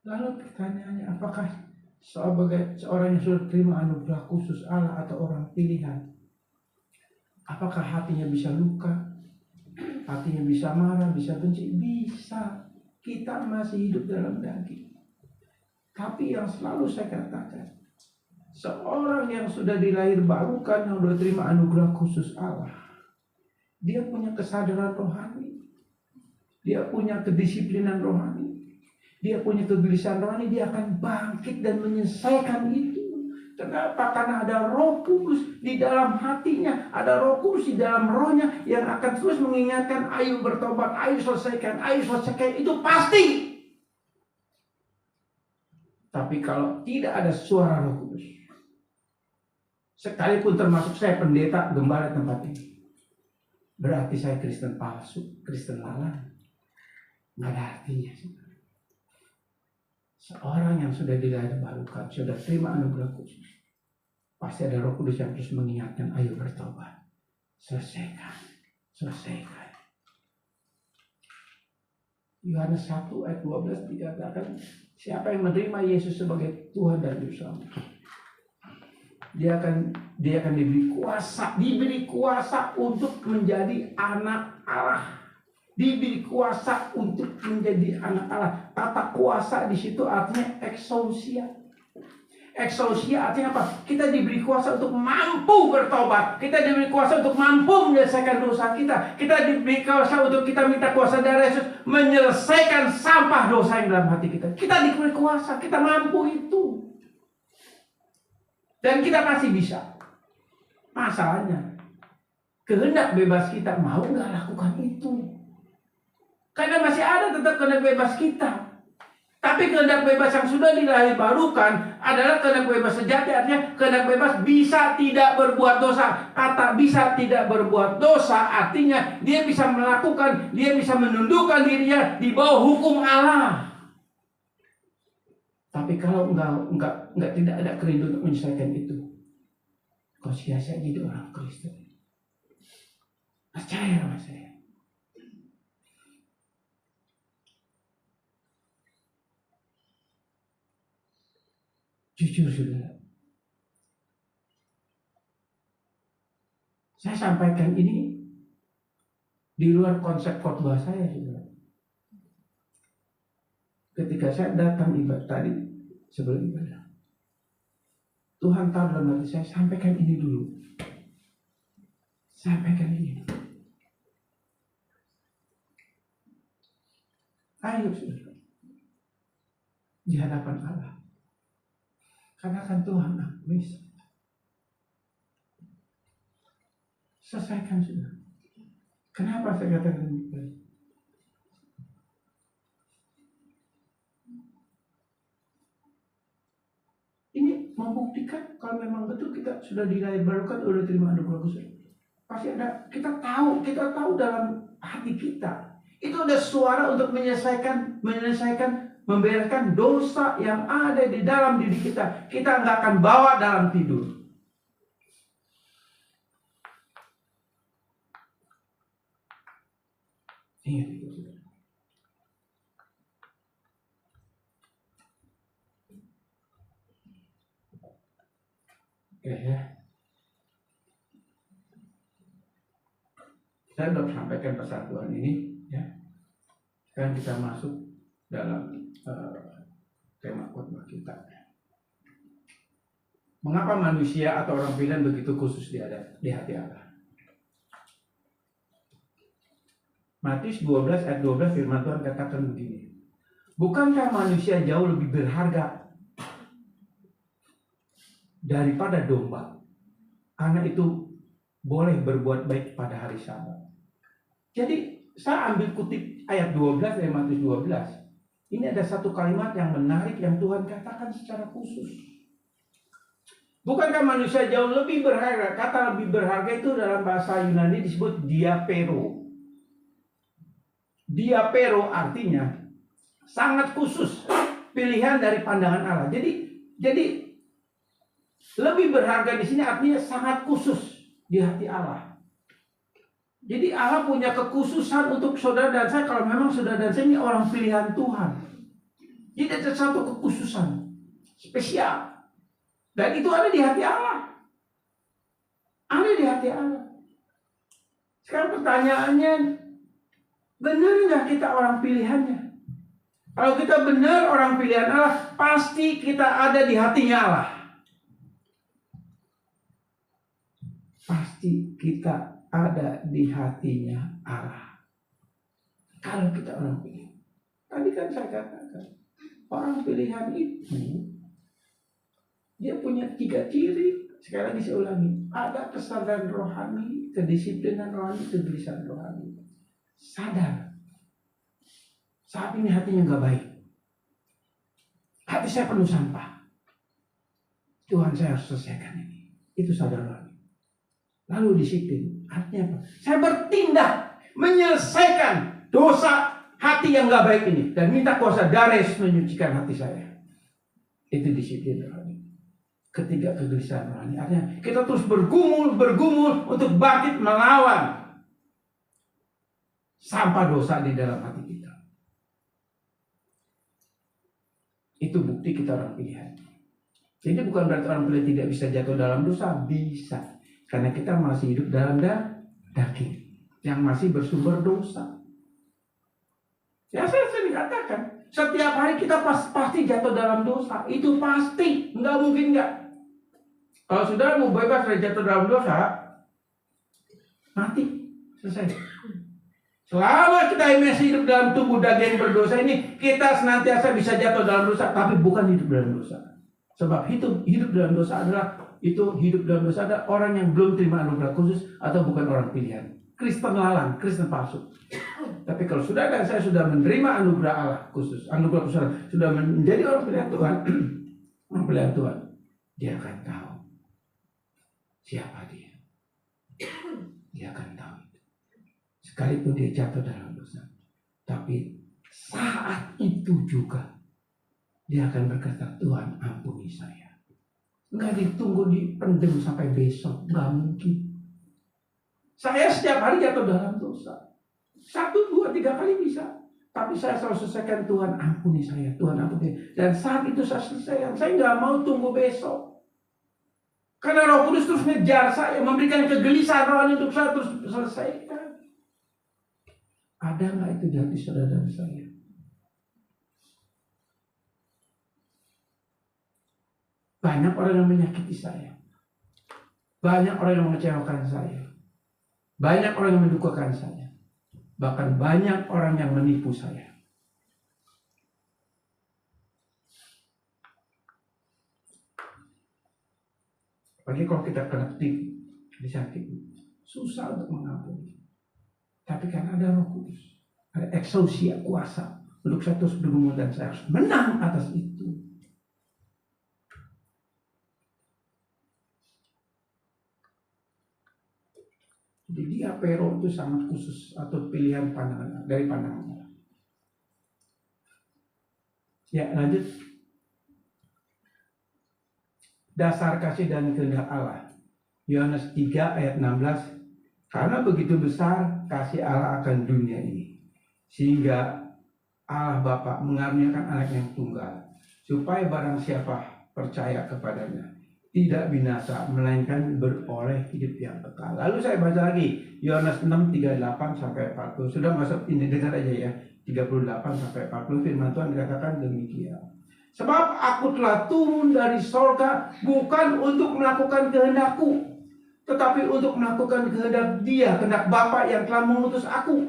Lalu pertanyaannya, apakah seorang yang sudah terima anugerah khusus Allah atau orang pilihan, apakah hatinya bisa luka, hatinya bisa marah, bisa benci? Bisa. Kita masih hidup dalam daging. Tapi yang selalu saya katakan, seorang yang sudah dilahir barukan, yang sudah terima anugerah khusus Allah, dia punya kesadaran rohani, dia punya kedisiplinan rohani, dia punya kegelisahan rohani, dia akan bangkit dan menyelesaikan itu. Kenapa? Karena ada Roh Kudus di dalam hatinya, ada Roh Kudus di dalam rohnya yang akan terus mengingatkan, ayo bertobat, ayo selesaikan, ayo selesaikan. Itu pasti. Tapi kalau tidak ada suara Roh Kudus, sekalipun termasuk saya pendeta gembala tempat ini, berarti saya Kristen palsu, Kristen lalang. Nggak ada artinya. Seorang yang sudah dibarukan, sudah terima anugerah khusus, pasti ada Roh Kudus yang terus mengingatkan, ayo bertobat. Selesaikan. Yohanes 1 ayat 12 dikatakan, siapa yang menerima Yesus sebagai Tuhan dan Juru Selamat, dia akan diberi kuasa untuk menjadi anak Allah. Diberi kuasa untuk menjadi anak Allah. Kata kuasa di situ artinya exousia. Exousia artinya apa? Kita diberi kuasa untuk mampu bertobat. Kita diberi kuasa untuk mampu menyelesaikan dosa kita. Kita diberi kuasa untuk kita minta kuasa dari Yesus menyelesaikan sampah dosa yang dalam hati kita. Kita diberi kuasa, kita mampu itu. Dan kita pasti bisa. Masalahnya, kehendak bebas kita mau nggak lakukan itu? Karena masih ada tetap kehendak bebas kita. Tapi kehendak bebas yang sudah dilahirbarukan adalah kehendak bebas sejati. Artinya kehendak bebas bisa tidak berbuat dosa. Kata bisa tidak berbuat dosa artinya dia bisa melakukan, dia bisa menundukkan dirinya di bawah hukum Allah. Tapi kalau enggak tidak ada kerinduan untuk menyelesaikan itu, kau sia-sia jadi orang Kristen. Percaya sama saya. Jujur saudara, saya sampaikan ini di luar konsep khotbah saya saudara. Ketika saya datang ibadah tadi sebelum ibadah, Tuhan tahu dalam hati saya, sampaikan ini dulu. Sampaikan ini dulu. Ayo saudara, di hadapan Allah. Karena kan Tuhan bisa. Selesaikan sudah. Kenapa saya katakan demikian? Ini membuktikan kalau memang betul kita sudah dilahirbarukan, sudah terima anugerah khusus. Pasti ada, kita tahu dalam hati kita. Itu ada suara untuk menyelesaikan, membereskan dosa yang ada di dalam diri kita. Kita nggak akan bawa dalam tidur. Ingat itu, saudara. Ya. Saya belum sampaikan pesan Tuhan ini, ya. Sekarang kita masuk dalam tema khotbah kita. Mengapa manusia atau orang pilihan begitu khusus di hati Allah? Matius 12 ayat 12 firman Tuhan katakan begini. Bukankah manusia jauh lebih berharga daripada domba? Karena itu boleh berbuat baik pada hari Sabat. Jadi saya ambil kutip ayat 12 dari Matius 12. Ini ada satu kalimat yang menarik yang Tuhan katakan secara khusus. Bukankah manusia jauh lebih berharga? Kata lebih berharga itu dalam bahasa Yunani disebut diapero. Diapero artinya sangat khusus, pilihan dari pandangan Allah. Jadi lebih berharga di sini artinya sangat khusus di hati Allah. Jadi Allah punya kekhususan untuk saudara dan saya kalau memang saudara dan saya ini orang pilihan Tuhan. Jadi ada satu kekhususan spesial. Dan itu ada di hati Allah. Ada di hati Allah. Sekarang pertanyaannya, benar nggak kita orang pilihannya? Kalau kita benar orang pilihan Allah, pasti kita ada di hatinya Allah. Pasti kita ada di hatinya Allah. Kalau kita orang pilihan. Tadi kan saya katakan, orang pilihan itu dia punya 3 ciri. Sekali lagi saya ulangi, ada kesadaran rohani, kedisiplinan rohani, kegelisahan rohani. Sadar saat ini hatinya nggak baik. Hati saya penuh sampah. Tuhan, saya harus selesaikan ini. Itu saudara. Lalu disiplin. Artinya apa? Saya bertindak menyelesaikan dosa hati yang gak baik ini. Dan minta kuasa darah Yesus menyucikan hati saya. Itu disiplin rohani. Ketiga, kegelisahan rohani. Artinya kita terus bergumul untuk bangkit melawan sampah dosa di dalam hati kita. Itu bukti kita orang pilihan. Jadi bukan berarti orang pilihan tidak bisa jatuh dalam dosa. Bisa. Karena kita masih hidup dalam daging yang masih bersumber dosa. Ya saya sering katakan, setiap hari kita pasti jatuh dalam dosa. Itu pasti, nggak mungkin nggak. Kalau sudah mau bebas dari jatuh dalam dosa, mati, selesai. Selama kita masih hidup dalam tubuh daging berdosa ini, kita senantiasa bisa jatuh dalam dosa, tapi bukan hidup dalam dosa. Sebab hidup dalam dosa adalah orang yang belum terima anugerah khusus atau bukan orang pilihan. Kristen lalang, Kristen palsu. Tapi kalau sudah dan saya sudah menerima anugerah Allah khusus, anugerah khusus sudah menjadi orang pilihan Tuhan, orang pilihan Tuhan, dia akan tahu siapa dia. Dia akan tahu itu. Sekalipun dia jatuh dalam dosa, tapi saat itu juga dia akan berkata, Tuhan ampuni saya. Nggak ditunggu dipendem sampai besok. Nggak mungkin. Saya setiap hari jatuh dalam dosa. 1, 2, 3 kali bisa. Tapi saya selalu selesaikan, Tuhan ampuni saya. Tuhan ampuni. Dan saat itu saya selesaikan. Saya nggak mau tunggu besok. Karena Roh Kudus terus ngejar saya. Memberikan kegelisahan rohani untuk saya terus selesaikan. Ada nggak itu di hati saudara dan saya? Banyak orang yang menyakiti saya. Banyak orang yang mengecewakan saya. Banyak orang yang mendukakan saya. Bahkan banyak orang yang menipu saya. Apalagi kalau kita kena tipu, disakiti, susah untuk mengampuni. Tapi kan ada Roh Kudus, ada ekousia, kuasa untuk saya terus bergumul dan saya harus menang atas itu. Jadi apero itu sangat khusus atau pilihan pandangan dari pandangan Allah. Ya, lanjut. Dasar kasih dan kehendak Allah. Yohanes 3 ayat 16. Karena begitu besar kasih Allah akan dunia ini, sehingga Allah Bapa mengaruniakan anak yang tunggal, supaya barang siapa percaya kepadanya tidak binasa, melainkan beroleh hidup yang kekal. Lalu saya baca lagi Yohanes 6:38 sampai 40. Sudah masuk ini, dengar aja ya. 38 sampai 40 firman Tuhan dikatakan demikian. Sebab aku telah turun dari sorga bukan untuk melakukan kehendakku, tetapi untuk melakukan kehendak Dia, kehendak Bapa yang telah mengutus aku.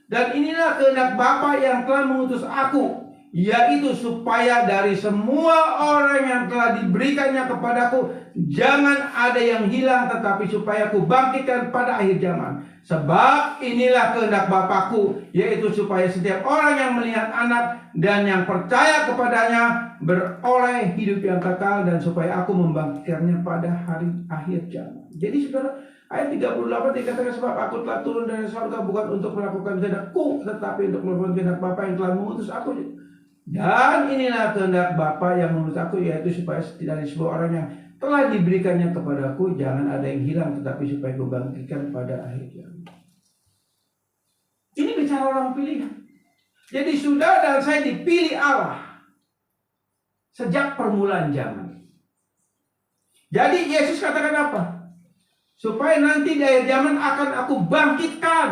Dan inilah kehendak Bapa yang telah mengutus aku, yaitu supaya dari semua orang yang telah diberikannya kepadaku jangan ada yang hilang, tetapi supaya aku bangkitkan pada akhir zaman. Sebab inilah kehendak Bapakku, yaitu supaya setiap orang yang melihat anak dan yang percaya kepadanya beroleh hidup yang kekal, dan supaya aku membangkitkannya pada hari akhir zaman. Jadi saudara, ayat 38 dikatakan, sebab aku telah turun dari surga bukan untuk melakukan kehendakku, tetapi untuk melakukan kehendak Bapa yang telah mengutus aku. Dan inilah kehendak Bapa yang mengutus aku, yaitu supaya dari sebuah orang yang telah diberikannya kepadaku jangan ada yang hilang, tetapi supaya aku bangkitkan pada akhir zaman. Ini bicara orang pilihan. Jadi saudara dan saya dipilih Allah sejak permulaan zaman. Jadi Yesus katakan apa? Supaya nanti di akhir zaman akan aku bangkitkan.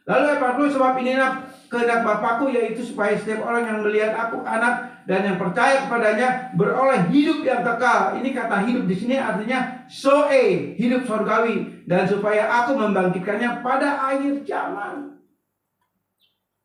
Lalu ayat 40, sebab inilah kehendak Bapakku, yaitu supaya setiap orang yang melihat aku anak dan yang percaya kepadanya beroleh hidup yang kekal. Ini kata hidup di sini artinya zoe, hidup surgawi, dan supaya aku membangkitkannya pada akhir zaman.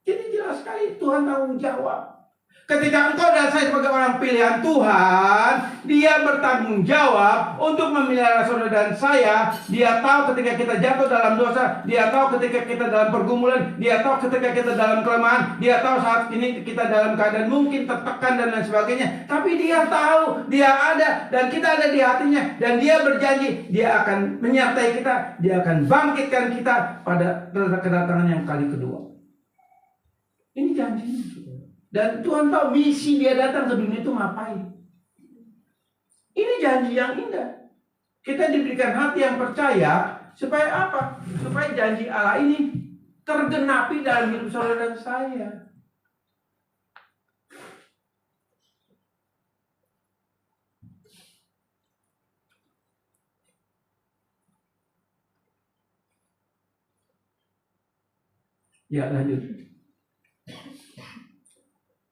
Jadi jelas sekali Tuhan tanggung jawab. Ketika engkau dan saya sebagai orang pilihan Tuhan, Dia bertanggung jawab untuk memelihara saudara dan saya. Dia tahu ketika kita jatuh dalam dosa, Dia tahu ketika kita dalam pergumulan, Dia tahu ketika kita dalam kelemahan, Dia tahu saat ini kita dalam keadaan mungkin tertekan dan lain sebagainya. Tapi Dia tahu, Dia ada, dan kita ada di hatinya. Dan Dia berjanji, Dia akan menyertai kita, Dia akan bangkitkan kita pada kedatangan yang kali kedua. Ini janjinya. Dan Tuhan tahu misi Dia datang ke dunia itu ngapain. Ini janji yang indah. Kita diberikan hati yang percaya supaya apa? Supaya janji Allah ini tergenapi dalam hidup saudara dan saya. Ya, lanjut.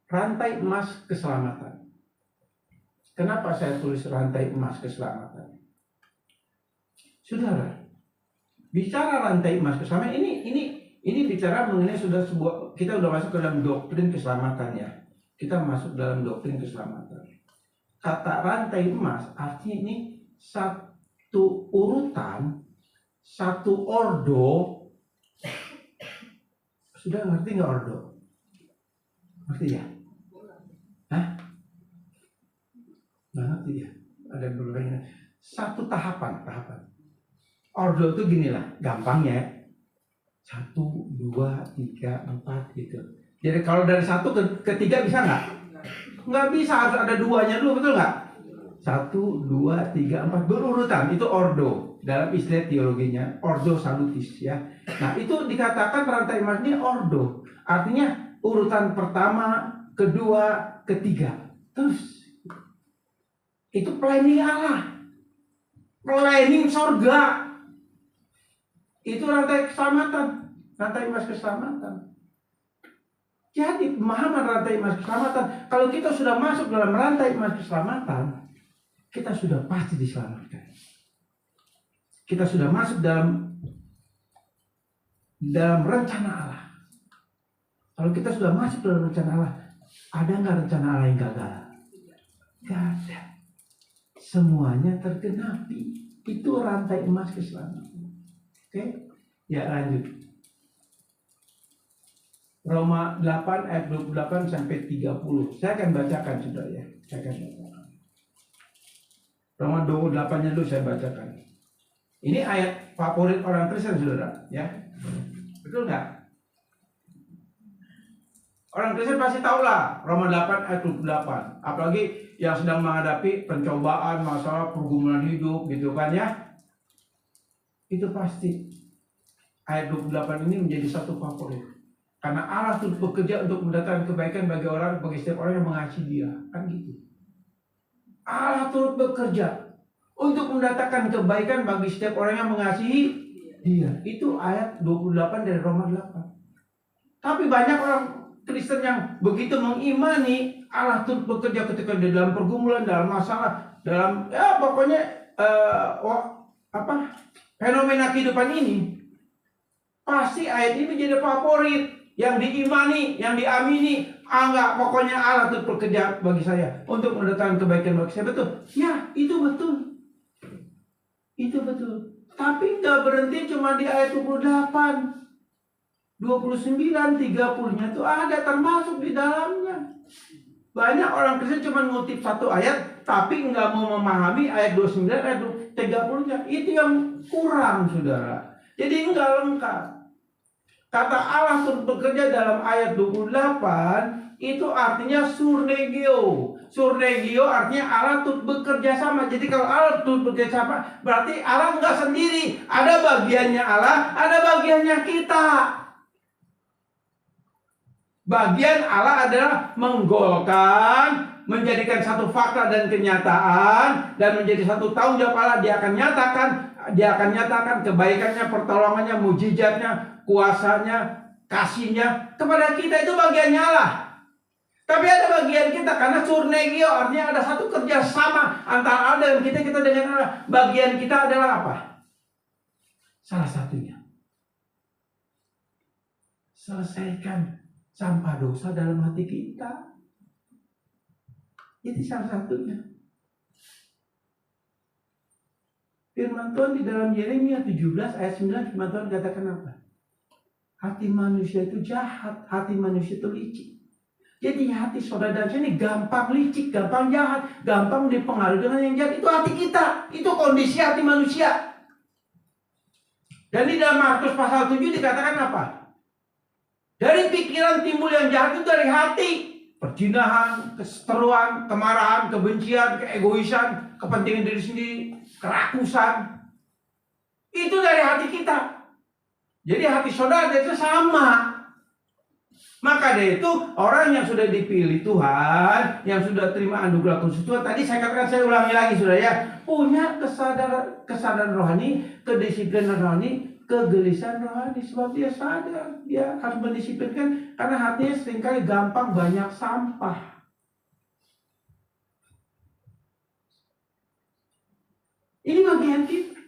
Rantai emas keselamatan. Kenapa saya tulis rantai emas keselamatan? Saudara, bicara rantai emas keselamatan ini bicara mengenai sudah sebuah, kita sudah masuk ke dalam doktrin keselamatan ya. Kita masuk dalam doktrin keselamatan. Kata rantai emas artinya ini satu urutan, satu ordo. Sudah ngerti nggak ordo? Ngerti ya? Hah? Nggak ngerti ya? Ada beberapa satu tahapan. Ordo itu ginilah, gampangnya 1, 2, 3, 4 gitu. Jadi kalau dari 1 ke 3 bisa nggak? Nggak bisa, harus ada 2-nya dulu, betul nggak? 1, 2, 3, 4 berurutan, itu ordo. Dalam istilah teologinya, ordo salutis ya. Nah itu dikatakan rantai emas ini ordo. Artinya urutan pertama, kedua, ketiga. Terus itu planning Allah, planning sorga. Itu rantai keselamatan, rantai emas keselamatan. Jadi pemahaman rantai emas keselamatan, kalau kita sudah masuk dalam rantai emas keselamatan, kita sudah pasti diselamatkan. Kita sudah masuk dalam rencana Allah. Kalau kita sudah masuk dalam rencana Allah, ada nggak rencana Allah yang gagal? Gak ada. Semuanya tergenapi. Itu rantai emas keselamatan. Oke? Ya lanjut. Roma 8 ayat 28 sampai 30. Saya akan bacakan sudah ya. Saya akan bacakan. Roma 28-nya dulu saya bacakan. Ini ayat favorit orang Kristen saudara, ya. Betul nggak? Orang Kristen pasti tahu lah Roma 8 ayat 28. Apalagi yang sedang menghadapi pencobaan, masalah pergumulan hidup gitu kan ya. Itu pasti ayat 28 ini menjadi satu favorit. Karena Allah turut bekerja untuk mendatangkan kebaikan bagi setiap orang yang mengasihi Dia, kan gitu. Allah turut bekerja untuk mendatangkan kebaikan bagi setiap orang yang mengasihi Dia. Itu ayat 28 dari Roma 8. Tapi banyak orang Kristen yang begitu mengimani Allah turut bekerja ketika di dalam pergumulan, dalam masalah, dalam ya pokoknya fenomena kehidupan ini. Pasti ayat ini menjadi favorit, yang diimani, yang diamini. Enggak, pokoknya Allah turut bekerja bagi saya untuk mendatangkan kebaikan bagi saya. Betul? Ya, itu betul. Itu betul. Tapi nggak berhenti cuma di ayat 28. 29, 30-nya itu ada termasuk di dalamnya. Banyak orang Kristen cuma ngutip satu ayat, tapi nggak mau memahami ayat 29, ayat 30-nya. Itu yang kurang, saudara. Jadi nggak lengkap. Kata Allah turut bekerja dalam ayat 28, itu artinya surnegio. Surnegio artinya Allah turut bekerja sama. Jadi kalau Allah turut bekerja sama, berarti Allah nggak sendiri. Ada bagiannya Allah, ada bagiannya kita. Bagian Allah adalah menggolkan, menjadikan satu fakta dan kenyataan, dan menjadi satu tanggung jawab Allah. Dia akan nyatakan kebaikannya, pertolongannya, mujizatnya, kuasanya, kasihnya kepada kita. Itu bagiannya Allah. Tapi ada bagian kita, karena surnegio artinya ada satu kerjasama antara Allah dan kita dengan Allah. Bagian kita adalah apa? Salah satunya, selesaikan sampah dosa dalam hati kita. Itu salah satunya. Firman Tuhan di dalam Yeremia 17 ayat 9, firman Tuhan katakan apa? Hati manusia itu jahat, hati manusia itu licik. Jadi hati saudara dan saya ini gampang licik, gampang jahat, gampang dipengaruhi dengan yang jahat. Itu hati kita, itu kondisi hati manusia. Dan di dalam Markus pasal 7 dikatakan apa? Dari pikiran timbul yang jahat itu dari hati. Perzinahan, keseteruan, kemarahan, kebencian, keegoisan, kepentingan diri sendiri, kerakusan. Itu dari hati kita. Jadi hati saudara itu sama. Maka dari itu orang yang sudah dipilih Tuhan, yang sudah terima anugerah khusus Tuhan, tadi saya katakan, saya ulangi lagi saudara ya, punya kesadaran rohani, kedisiplinan rohani, kegelisahan rohani. Sebab dia sadar dia harus mendisiplinkan, karena hatinya seringkali gampang banyak sampah. Ini bagian kita.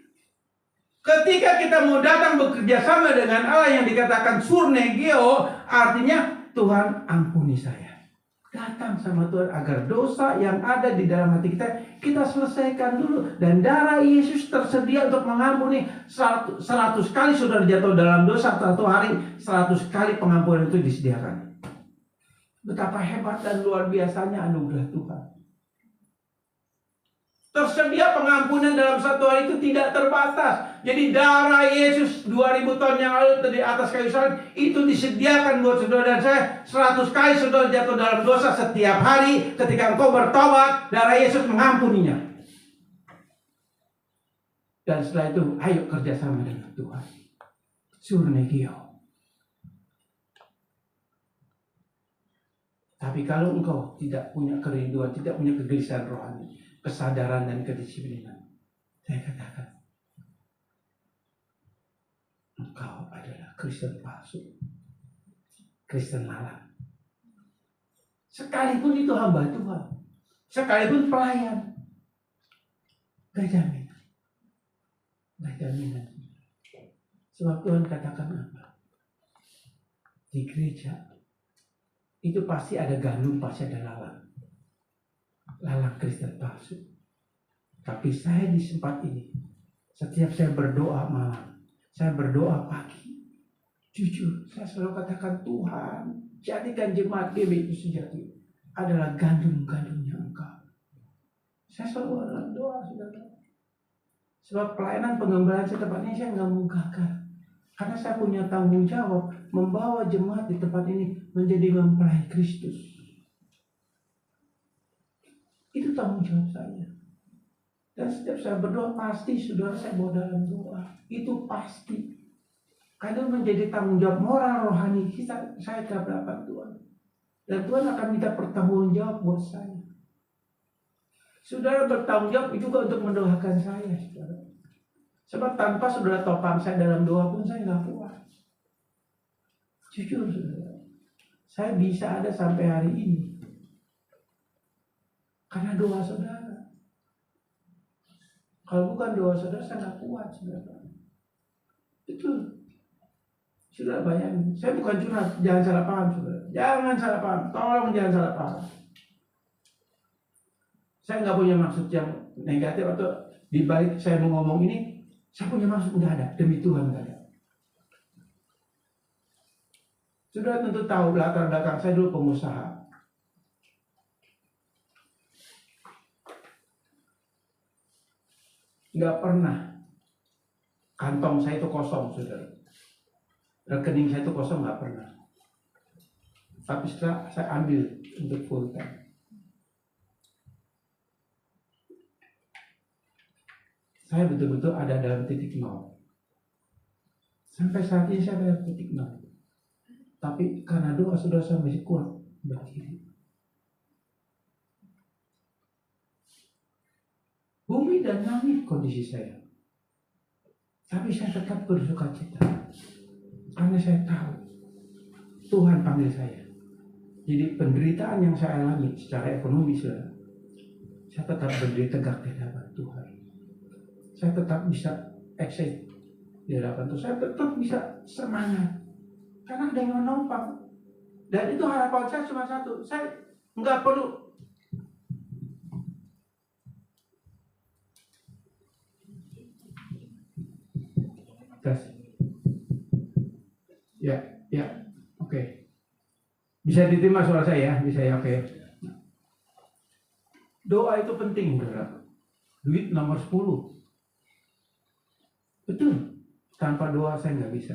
Ketika kita mau datang bekerja sama dengan Allah yang dikatakan surnegeo, artinya Tuhan ampuni saya. Datang sama Tuhan agar dosa yang ada di dalam hati kita selesaikan dulu. Dan darah Yesus tersedia untuk mengampuni 100 kali saudara jatuh dalam dosa satu hari, 100 kali pengampunan itu disediakan. Betapa hebat dan luar biasanya anugerah Tuhan. Tersedia pengampunan dalam satu hari itu tidak terbatas. Jadi darah Yesus 2000 tahun yang lalu di atas kayu salib itu disediakan buat saudara dan saya. 100 kali saudara jatuh dalam dosa setiap hari, ketika engkau bertobat, darah Yesus mengampuninya. Dan setelah itu ayo kerjasama dengan Tuhan. Surnegio. Tapi kalau engkau tidak punya kerinduan, tidak punya kegelisahan rohani, kesadaran dan kedisiplinan, saya katakan engkau adalah Kristen palsu, Kristen lalang. Sekalipun itu hamba Tuhan, sekalipun pelayan, gak jaminan, gak jaminan. Sebab Tuhan katakan apa? Di gereja itu pasti ada gandum, pasti ada lalang. Lalang Kristen palsu. Tapi saya di tempat ini, setiap saya berdoa malam, saya berdoa pagi, jujur saya selalu katakan, Tuhan jadikan jemaat GB itu sejati adalah gandum-gandumnya Engkau. Saya selalu dalam doa, saudara. Sebab pelayanan pengembalaan setempat ini saya nggak mau gagal, karena saya punya tanggung jawab membawa jemaat di tempat ini menjadi mempelai Kristus. Itu tanggung jawab saya. Dan setiap saya berdoa, pasti saudara saya bawa dalam doa. Itu pasti. Karena menjadi tanggung jawab moral rohani kita, saya terhadap Tuhan. Dan Tuhan akan minta pertanggung jawab buat saya. Saudara bertanggung jawab juga untuk mendoakan saya, saudara. Sebab tanpa saudara topang saya dalam doa pun saya nggak kuat. Jujur saudara, saya bisa ada sampai hari ini karena doa saudara. Kalau bukan doa saudara, saya nggak kuat, saudara. Itu saudara bayangin. Saya bukan curhat, jangan salah paham, saudara. Jangan salah paham, tolong jangan salah paham. Saya nggak punya maksud yang negatif atau dibalik saya mau ngomong ini, saya punya maksud nggak ada. Demi Tuhan nggak ada. Saudara tentu tahu latar belakang saya dulu pengusaha. Nggak pernah kantong saya itu kosong, saudara. Rekening saya itu kosong, nggak pernah. Tapi setelah saya ambil untuk full time, saya betul-betul ada dalam titik nol. Sampai saat ini saya ada titik nol. Tapi karena doa saudara saya masih kuat berdiri. Bumi dan langit kondisi saya. Tapi saya tetap bersuka cita. Karena saya tahu Tuhan panggil saya. Jadi penderitaan yang saya alami secara ekonomi, saya tetap berdiri tegak di hadapan Tuhan. Saya tetap bisa exit di hadapan Tuhan. Saya tetap bisa semangat. Karena ada yang menopang. Dan itu harapan saya cuma satu. Saya nggak perlu Ya, oke. Bisa diterima suara saya, bisa ya, oke. Doa itu penting, saudara. Duit nomor 10. Betul. Tanpa doa saya nggak bisa.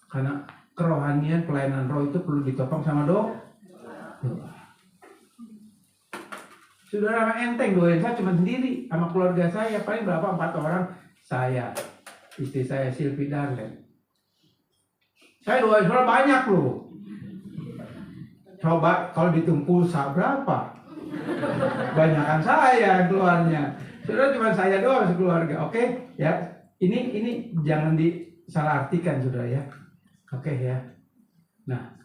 Karena kerohanian, pelayanan roh itu perlu ditopang sama doa. Saudara enteng doain saya cuma sendiri sama keluarga saya, paling berapa 4 orang, saya, istri saya Silvi Darlen. Saya doain saudara banyak loh. Coba kalau dihitung pulsa berapa? Banyakan saya keluarnya. Saudara cuma saya doang sekeluarga, oke? Ya, ini jangan disalahartikan saudara ya, oke ya. Nah,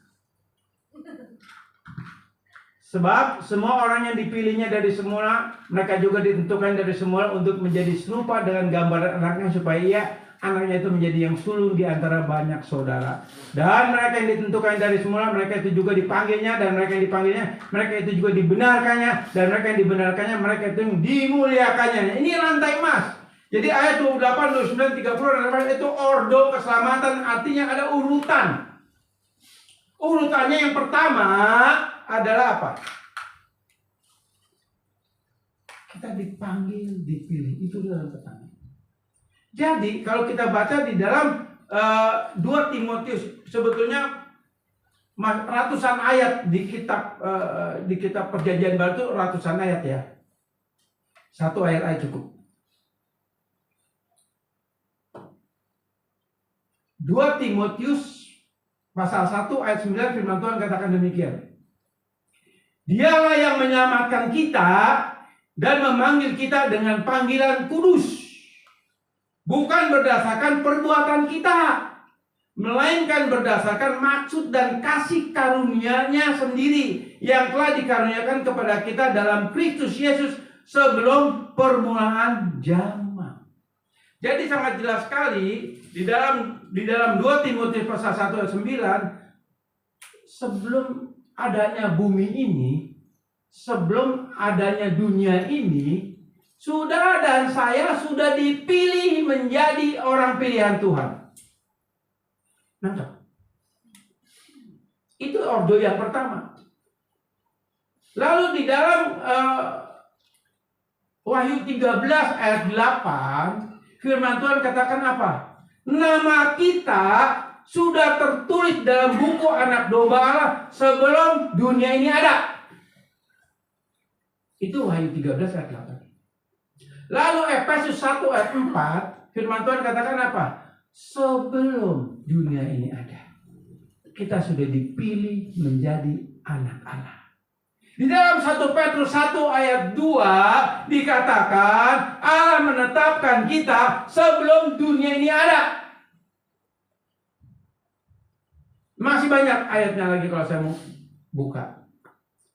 sebab semua orang yang dipilihnya dari semula, mereka juga ditentukan dari semula untuk menjadi serupa dengan gambar anaknya supaya ia anaknya itu menjadi yang sulung di antara banyak saudara. Dan mereka yang ditentukan dari semula, mereka itu juga dipanggilnya, dan mereka yang dipanggilnya, mereka itu juga dibenarkannya, dan mereka yang dibenarkannya, mereka itu yang dimuliakannya. Ini rantai emas. Jadi ayat 28, 29, 30 itu ordo keselamatan, artinya ada urutan. Urutannya yang pertama adalah apa? Kita dipanggil, dipilih. Itu dalam pertama. Jadi kalau kita baca di dalam 2 Timotius, sebetulnya ratusan ayat di kitab Perjanjian Baru itu ratusan ayat ya. 1 ayat cukup. 2 Timotius pasal 1 ayat 9 firman Tuhan katakan demikian. Dialah yang menyelamatkan kita dan memanggil kita dengan panggilan kudus. Bukan berdasarkan perbuatan kita, melainkan berdasarkan maksud dan kasih karunia-Nya sendiri yang telah dikaruniakan kepada kita dalam Kristus Yesus sebelum permulaan zaman. Jadi sangat jelas sekali di dalam 2 Timotius pasal 1 ayat 9, sebelum adanya bumi ini, sebelum adanya dunia ini, saudara dan saya sudah dipilih menjadi orang pilihan Tuhan. Nangkap? Itu ordo yang pertama. Lalu di dalam Wahyu 13 ayat 8, firman Tuhan katakan apa? Nama kita sudah tertulis dalam buku Anak Domba Allah sebelum dunia ini ada. Itu Wahyu 13 ayat 8. Lalu Efesus 1 ayat 4, firman Tuhan katakan apa? Sebelum dunia ini ada, kita sudah dipilih menjadi anak Allah. Di dalam 1 Petrus 1 ayat 2 dikatakan Allah menetapkan kita sebelum dunia ini ada. Masih banyak ayatnya lagi kalau saya mau buka.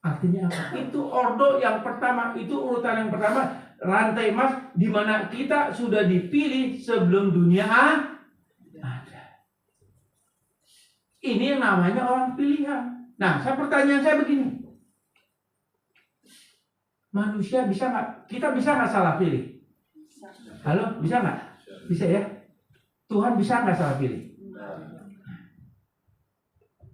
Artinya apa? Itu ordo yang pertama, itu urutan yang pertama, rantai emas di mana kita sudah dipilih sebelum dunia ada. Ini yang namanya orang pilihan. Nah, pertanyaan saya begini. Manusia bisa nggak? Kita bisa nggak salah pilih? Halo, bisa nggak? Bisa ya? Tuhan bisa nggak salah pilih?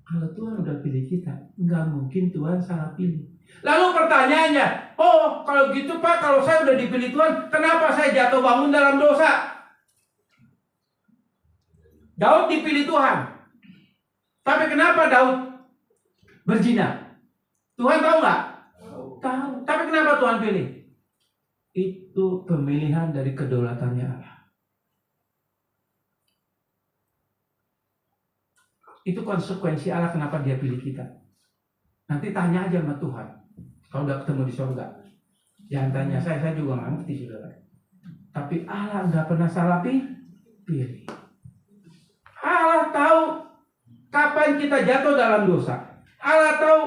Kalau Tuhan udah pilih kita, nggak mungkin Tuhan salah pilih. Lalu pertanyaannya, oh kalau gitu Pak, kalau saya udah dipilih Tuhan, kenapa saya jatuh bangun dalam dosa? Daud dipilih Tuhan, tapi kenapa Daud berzina? Tuhan tahu nggak? Tahu. Tapi kenapa Tuhan pilih? Itu pemilihan dari kedaulatannya Allah. Itu konsekuensi Allah kenapa dia pilih kita. Nanti tanya aja sama Tuhan. Kalau udah ketemu di surga. Jangan tanya saya juga nggak ngerti saudara. Tapi Allah nggak pernah salah pilih. Allah tahu kapan kita jatuh dalam dosa. Allah tahu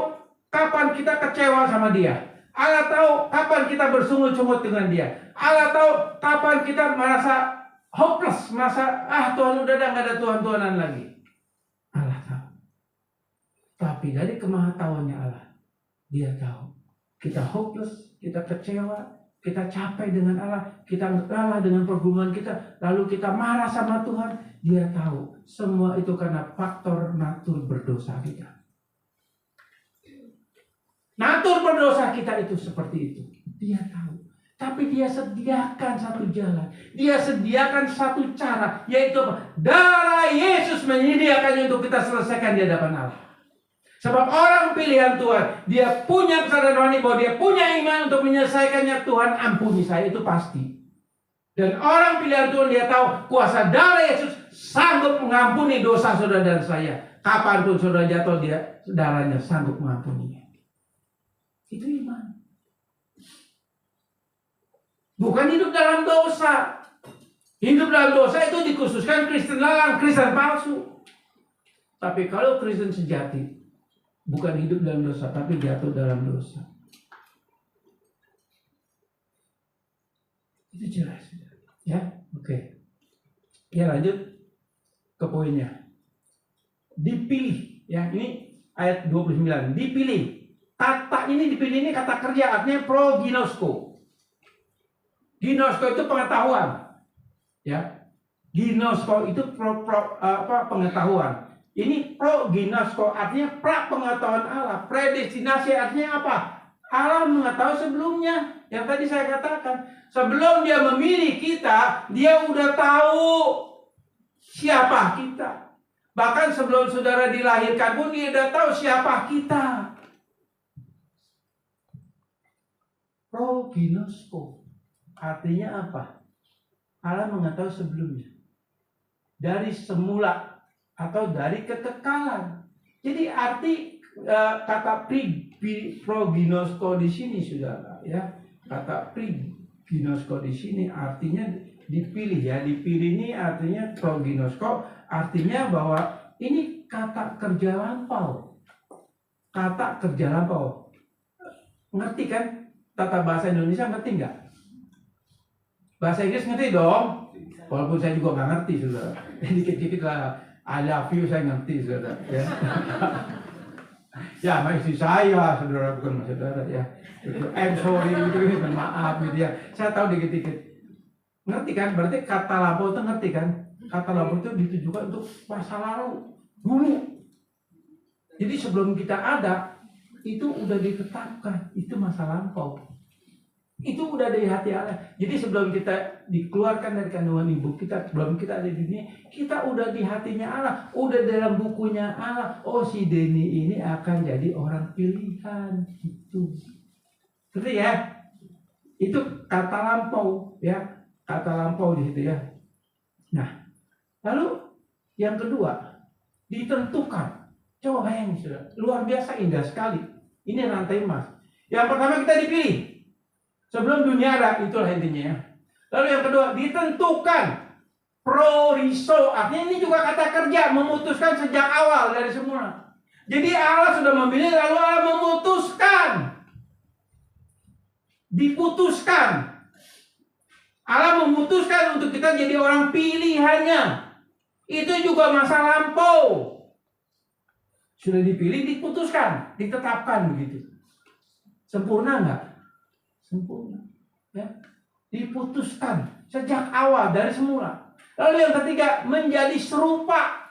kapan kita kecewa sama dia. Allah tahu kapan kita bersungut-sungut dengan dia. Allah tahu kapan kita merasa hopeless, merasa Tuhan udah nggak ada Tuhan-Tuhanan lagi. Allah tahu. Tapi dari kemahatauannya Allah, dia tahu kita hopeless, kita kecewa, kita capek dengan Allah, kita lelah dengan pergumulan kita, lalu kita marah sama Tuhan, Dia tahu semua itu karena faktor natur berdosa kita. Natur berdosa kita itu seperti itu. Dia tahu. Tapi Dia sediakan satu jalan. Dia sediakan satu cara. Yaitu apa? Darah Yesus menyediakannya untuk kita selesaikan di hadapan Allah. Sebab orang pilihan Tuhan, dia punya kesadaran rohani bahwa dia punya iman untuk menyelesaikannya. Tuhan ampuni saya, itu pasti. Dan orang pilihan Tuhan, dia tahu kuasa darah Yesus sanggup mengampuni dosa saudara dan saya. Kapanpun saudara jatuh, dia darahnya sanggup mengampuninya. Itu iman. Bukan hidup dalam dosa. Hidup dalam dosa itu dikhususkan Kristen lalang, Kristen palsu. Tapi kalau Kristen sejati, bukan hidup dalam dosa, tapi jatuh dalam dosa. Itu jelas. Ya, oke. Ya, lanjut ke poinnya. Dipilih. Ya, ini ayat 29. Dipilih. Kata ini dipilih, ini kata kerja, artinya proginosko. Ginosko itu pengetahuan. Ya. Ginosko itu pengetahuan. Ini proginosko artinya pra-pengetahuan Allah. Predestinasi artinya apa? Allah mengetahui sebelumnya. Yang tadi saya katakan. Sebelum Dia memilih kita, Dia udah tahu siapa kita. Bahkan sebelum saudara dilahirkan pun Dia udah tahu siapa kita. Proginosko artinya apa? Allah mengetahui sebelumnya. Dari semula atau dari kekekalan. Jadi arti kata proginosko di sini, saudara, ya. Kata proginosko di sini artinya dipilih, ya. Dipilih ini artinya proginosko, artinya bahwa ini kata kerja lampau. Kata kerja lampau. Ngerti kan? Tata bahasa Indonesia ngerti nggak? Bahasa Inggris ngerti dong? Walaupun saya juga nggak ngerti, saudara. Dikit-dikit lah. I love you saya ngerti, saudara. Ya, ya sama istri saya, saudara, bukan saudara, ya. I'm sorry, gitu, maaf, gitu ya. Saya tahu dikit-dikit. Ngerti kan? Berarti kata lampau itu ngerti kan? Kata lampau itu ditujukan untuk masa lalu, dulu. Jadi sebelum kita ada, itu udah ditetapkan, itu masa lampau. Itu udah dari hati Allah. Jadi sebelum kita dikeluarkan dari kandungan ibu kita, sebelum kita ada di dunia, kita udah di hatinya Allah, udah dalam bukunya Allah. Oh, si Denny ini akan jadi orang pilihan. Itu. Ngerti ya? Itu kata lampau, ya. Kata lampau di situ, ya. Nah, lalu yang kedua, ditentukan. Coba bayangin, saudara. Luar biasa indah sekali. Ini rantai emas. Yang pertama kita dipilih. Sebelum dunia ada, itulah intinya, ya. Lalu yang kedua, ditentukan. Proriso, artinya ini juga kata kerja, memutuskan sejak awal dari semula. Jadi Allah sudah memilih, lalu Allah memutuskan. Diputuskan. Allah memutuskan untuk kita jadi orang pilihannya. Itu juga masa lampau. Sudah dipilih, diputuskan, ditetapkan begitu. Sempurna enggak? Sempurna, ya. Diputuskan sejak awal dari semula. Lalu yang ketiga, menjadi serupa.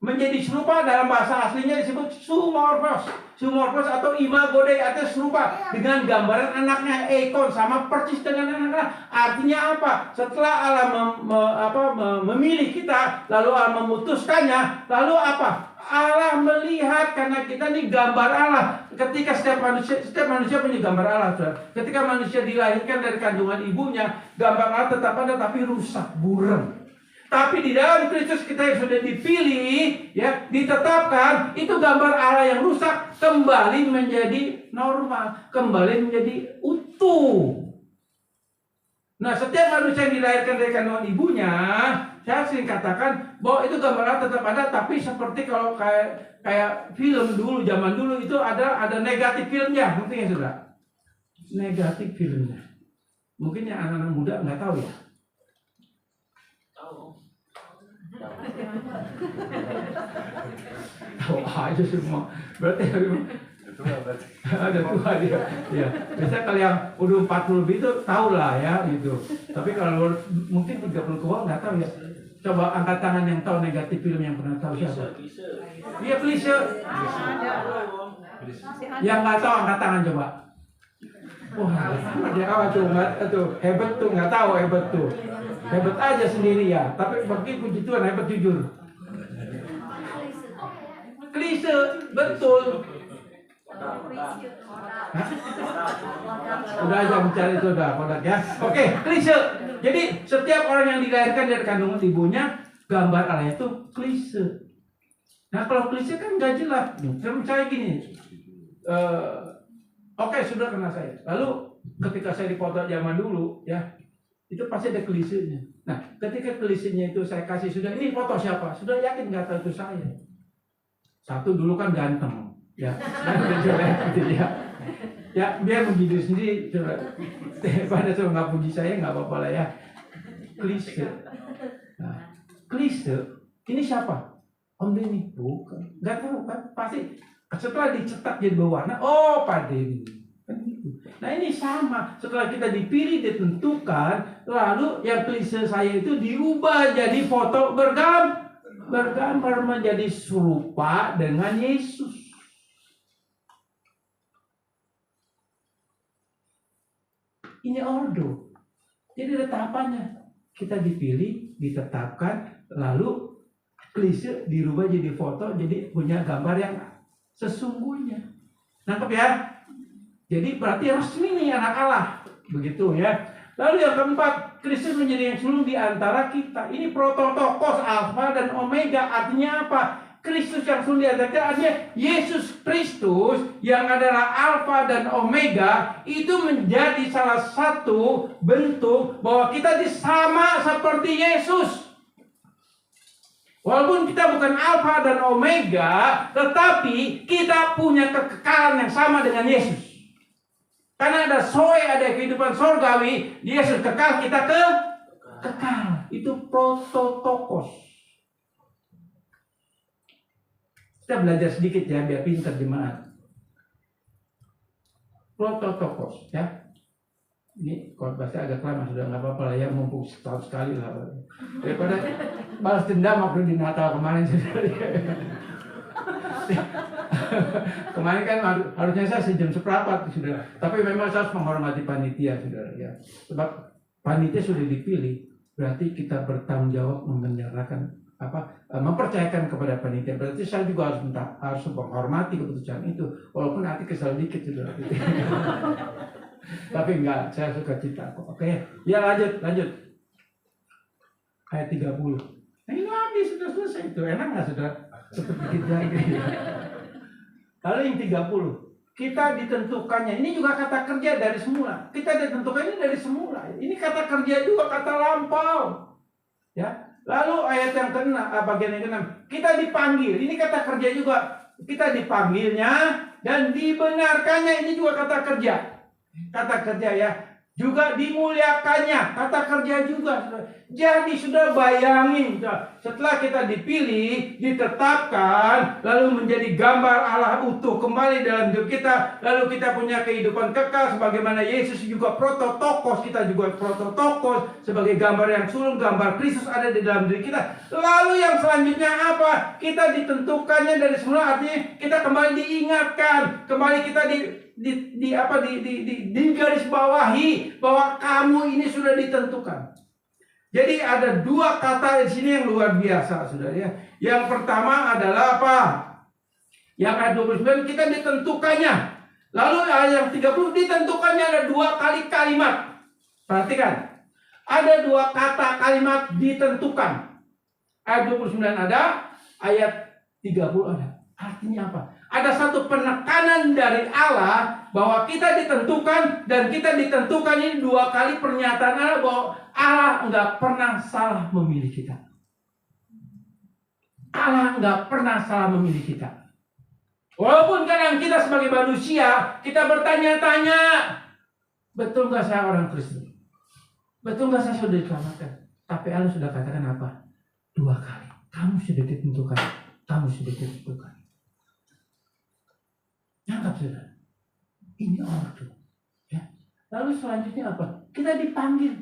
Menjadi serupa dalam bahasa aslinya disebut zoomorphos. Zoomorphos atau imago Dei, artinya serupa dengan gambaran anaknya, ekon, sama persis dengan anaknya. Artinya apa? Setelah Allah memilih kita, lalu Allah memutuskannya, lalu apa? Allah melihat, karena kita ini gambar Allah. Ketika setiap manusia punya gambar Allah, saudara. Ketika manusia dilahirkan dari kandungan ibunya, gambar Allah tetap ada tapi rusak, buram. Tapi di dalam Kristus kita yang sudah dipilih, ya, ditetapkan, itu gambar Allah yang rusak kembali menjadi normal, kembali menjadi utuh. Nah, setiap manusia yang dilahirkan dari kandungan ibunya, saya sering katakan bahwa itu gambar Allah tetap ada, tapi seperti kalau kayak film dulu, zaman dulu itu ada negatif filmnya, ngerti ya, saudara? Negatif filmnya. Mungkin yang anak-anak muda nggak tahu ya. Tahu aja semua. Berarti tua berarti. Ada tua dia. Ya. Biasanya kalau yang udah 40 lebih itu tahu lah ya gitu. Tapi kalau mungkin 30 ke bawah nggak tahu ya. Coba angkat tangan yang tahu negatif film yang pernah tahu siapa? Iya klise. Yang nggak tahu angkat tangan coba. Wah, dia apa tuh nggak tuh hebat tuh nggak tahu hebat tuh. Hebat aja sendiri ya. Tapi bagi puji Tuhan hebat jujur. Klise betul. Hah? Udah aja bicara itu udah kodak ya. Oke, klise. Jadi setiap orang yang dilahirkan dari kandungan ibunya, gambar Allah itu klise. Nah kalau klise kan nggak jelas. Saya gini, oke, sudah kena saya. Lalu ketika saya dipoto zaman dulu, ya itu pasti ada klisenya. Nah ketika klisenya itu saya kasih sudah ini foto siapa? Sudah yakin nggak tahu itu saya. Satu dulu kan ganteng, ya, dan jelek gitu ya. Ya biar menggigil sendiri, coba. Pada tuh nggak puji saya nggak apa-apa lah ya. Klise. Nah, klise. Ini siapa? Om Denny, bukan. Nggak tahu kan? Pasti setelah dicetak jadi berwarna, oh Pak Denny. Kan gitu. Nah ini sama. Setelah kita dipilih, ditentukan, lalu yang klise saya itu diubah jadi foto bergambar menjadi serupa dengan Yesus. Ini ordo. Jadi ada tahapannya. Kita dipilih, ditetapkan, lalu klise dirubah jadi foto, jadi punya gambar yang sesungguhnya. Nangkep ya? Jadi berarti resmi nih anak Allah. Begitu ya. Lalu yang keempat, Kristus menjadi yang sulung di antara kita. Ini prototokos, alfa dan omega. Artinya apa? Kristus yang sulung di antara kita artinya Yesus Kristus yang adalah alfa dan omega itu menjadi salah satu bentuk bahwa kita sama seperti Yesus. Walaupun kita bukan alfa dan omega, tetapi kita punya kekekalan yang sama dengan Yesus. Karena ada soe, ada kehidupan sorgawi, Yesus kekal, kita kekal. Itu prototokos. Kita belajar sedikit ya, biar pintar jemaat. Prototokos ya. Ini kalau bahasa agak lama sudah nggak apa-apa lah ya, mumpung setahun sekali lah. Daripada balas dendam waktu di Natal kemarin sudah. Kemarin kan harusnya saya sejam seperempat sudah. Tapi memang saya harus menghormati panitia saudara ya. Sebab panitia sudah dipilih, berarti kita bertanggung jawab menyerahkan mempercayakan kepada panitia. Berarti saya juga harus menghormati keputusan itu, walaupun nanti kesal dikit saudara. Tapi enggak, saya suka cita kok. Oke, ya lanjut. Ayat 30. Nah, ini habis sudah selesai itu. Enak nggak saudara? Seperti kita ini. Lalu yang 30. Kita ditentukannya. Ini juga kata kerja dari semula. Kita ditentukannya dari semula. Ini kata kerja juga kata lampau. Ya. Lalu ayat yang ke-6, bagian yang ke-6. Kita dipanggil. Ini kata kerja juga. Kita dipanggilnya dan dibenarkannya. Ini juga kata kerja. Kata kerja ya. Juga dimuliakannya. Kata kerja juga. Jadi sudah bayangin. Setelah kita dipilih, ditetapkan, lalu menjadi gambar Allah utuh kembali dalam hidup kita. Lalu kita punya kehidupan kekal. Sebagaimana Yesus juga prototokos. Kita juga prototokos. Sebagai gambar yang sulung, gambar Kristus ada di dalam diri kita. Lalu yang selanjutnya apa? Kita ditentukannya dari semula. Artinya kita kembali diingatkan. Kembali kita di garis bawahi bahwa kamu ini sudah ditentukan. Jadi ada dua kata di sini yang luar biasa, saudara ya. Yang pertama adalah apa? Yang ayat 29 kita ditentukannya. Lalu ayat yang 30 ditentukannya ada dua kali kalimat. Perhatikan. Ada dua kata kalimat ditentukan. Ayat 29 ada, ayat 30 ada. Artinya apa? Ada satu penekanan dari Allah bahwa kita ditentukan, dan kita ditentukan ini dua kali pernyataan Allah bahwa Allah nggak pernah salah memilih kita. Allah nggak pernah salah memilih kita. Walaupun kadang kita sebagai manusia kita bertanya-tanya, betul nggak saya orang Kristen? Betul nggak saya sudah diselamatkan? Tapi Allah sudah katakan apa? Dua kali. Kamu sudah ditentukan. Kamu sudah ditentukan. Nangkap saudara. Ini ordo. Ya. Lalu selanjutnya apa? Kita dipanggil.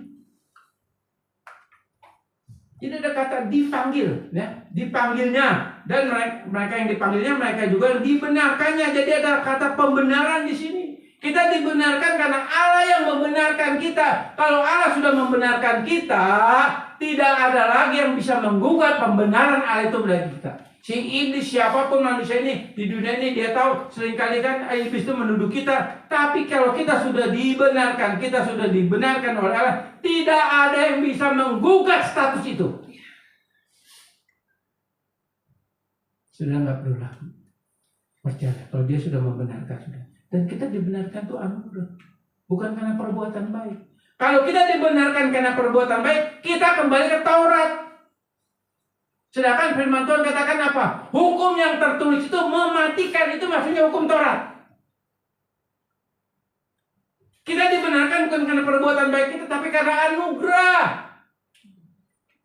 Jadi ada kata dipanggil, ya, dipanggilnya, dan mereka yang dipanggilnya, mereka juga yang dibenarkannya. Jadi ada kata pembenaran di sini. Kita dibenarkan karena Allah yang membenarkan kita. Kalau Allah sudah membenarkan kita, tidak ada lagi yang bisa menggugat pembenaran Allah itu bagi kita. Si iblis, siapapun manusia ini di dunia ini, dia tahu seringkali kan iblis itu menuduh kita. Tapi kalau kita sudah dibenarkan oleh Allah, tidak ada yang bisa menggugat status itu. Sudah nggak perlu lagi percaya kalau dia sudah membenarkan sudah. Dan kita dibenarkan itu anugerah, bukan karena perbuatan baik. Kalau kita dibenarkan karena perbuatan baik, kita kembali ke Taurat. Sedangkan firman Tuhan katakan apa? Hukum yang tertulis itu mematikan, itu maksudnya hukum Taurat. Kita dibenarkan bukan karena perbuatan baik kita, tapi karena anugerah.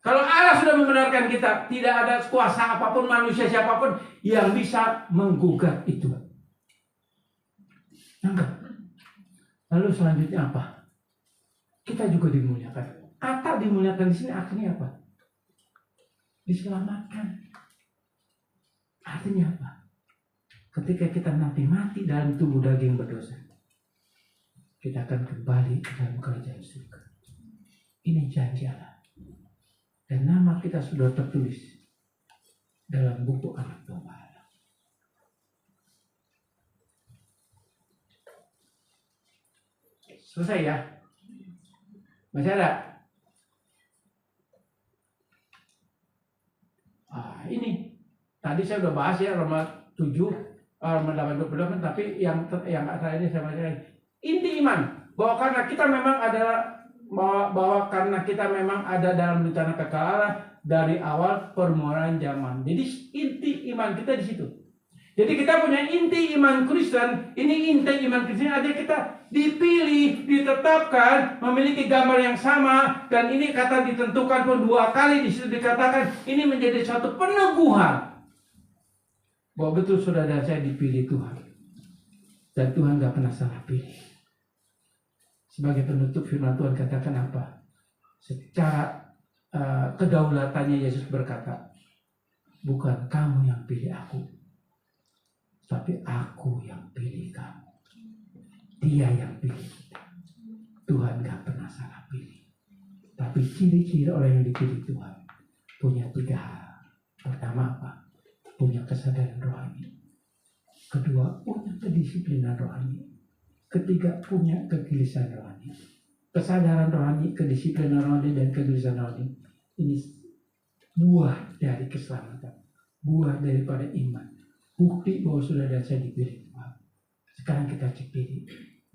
Kalau Allah sudah membenarkan kita, tidak ada kuasa apapun, manusia siapapun yang bisa menggugat itu. Enggak. Lalu selanjutnya apa? Kita juga dimuliakan. Kata dimuliakan di sini artinya apa? Diselamatkan. Artinya apa? Ketika kita nanti mati dalam tubuh daging berdosa, kita akan kembali ke dalam kerajaan surga. Ini janji Allah. Dan nama kita sudah tertulis dalam buku Anak Domba. Selesai ya? Masih ada? Ini tadi saya udah bahas ya Roma 7, Roma 8, tapi yang atas ini saya baca inti iman bahwa karena kita memang ada dalam rencana kekal Allah dari awal permulaan zaman. Jadi inti iman kita di situ. Jadi kita punya inti iman Kristen. Ini inti iman Kristen artinya kita dipilih, ditetapkan, memiliki gambar yang sama, dan ini kata ditentukan pun 2 kali di situ dikatakan ini menjadi suatu peneguhan bahwa betul saudara saya dipilih Tuhan, dan Tuhan gak pernah salah pilih. Sebagai penutup firman Tuhan katakan apa? Secara kedaulatannya Yesus berkata, bukan kamu yang pilih aku, tapi aku yang pilih kamu. Dia yang pilih kita. Tuhan gak pernah salah pilih. Tapi ciri-ciri orang yang dipilih Tuhan punya 3 hal. Pertama apa? Punya kesadaran rohani. Kedua, punya kedisiplinan rohani. Ketiga, punya kegelisahan rohani. Kesadaran rohani, kedisiplinan rohani, dan kegelisahan rohani. Ini buah dari keselamatan. Buah daripada iman. Bukti bahwa sudah dan saya dipilih Tuhan. Sekarang kita cek diri.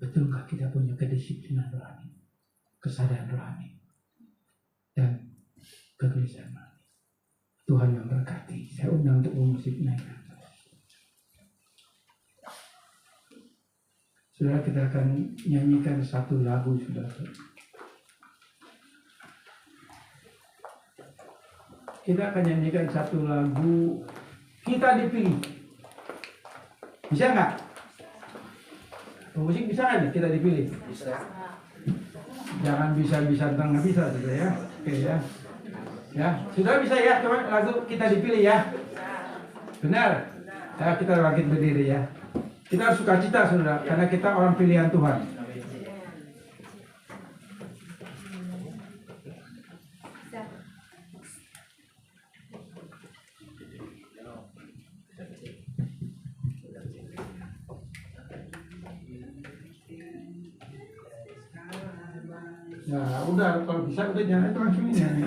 Betulkah kita punya kedisiplinan rohani, kesadaran rohani, dan kegelisahan rohani? Tuhan yang berkati. Saya undang untuk musik naik. Saudara, kita akan nyanyikan satu lagu, saudara. Kita akan nyanyikan satu lagu. Kita dipilih. Bisa nggak? Musik bisa kan kita dipilih? Bisa. Jangan bisa tengah bisa sudah ya. Oke ya. Ya, sudah bisa ya. Coba lagu kita dipilih ya. Benar. Ya, kita bangkit berdiri ya. Kita harus sukacita saudara, karena kita orang pilihan Tuhan. Ya udah, kalau bisa udah jangan itu langsung ini.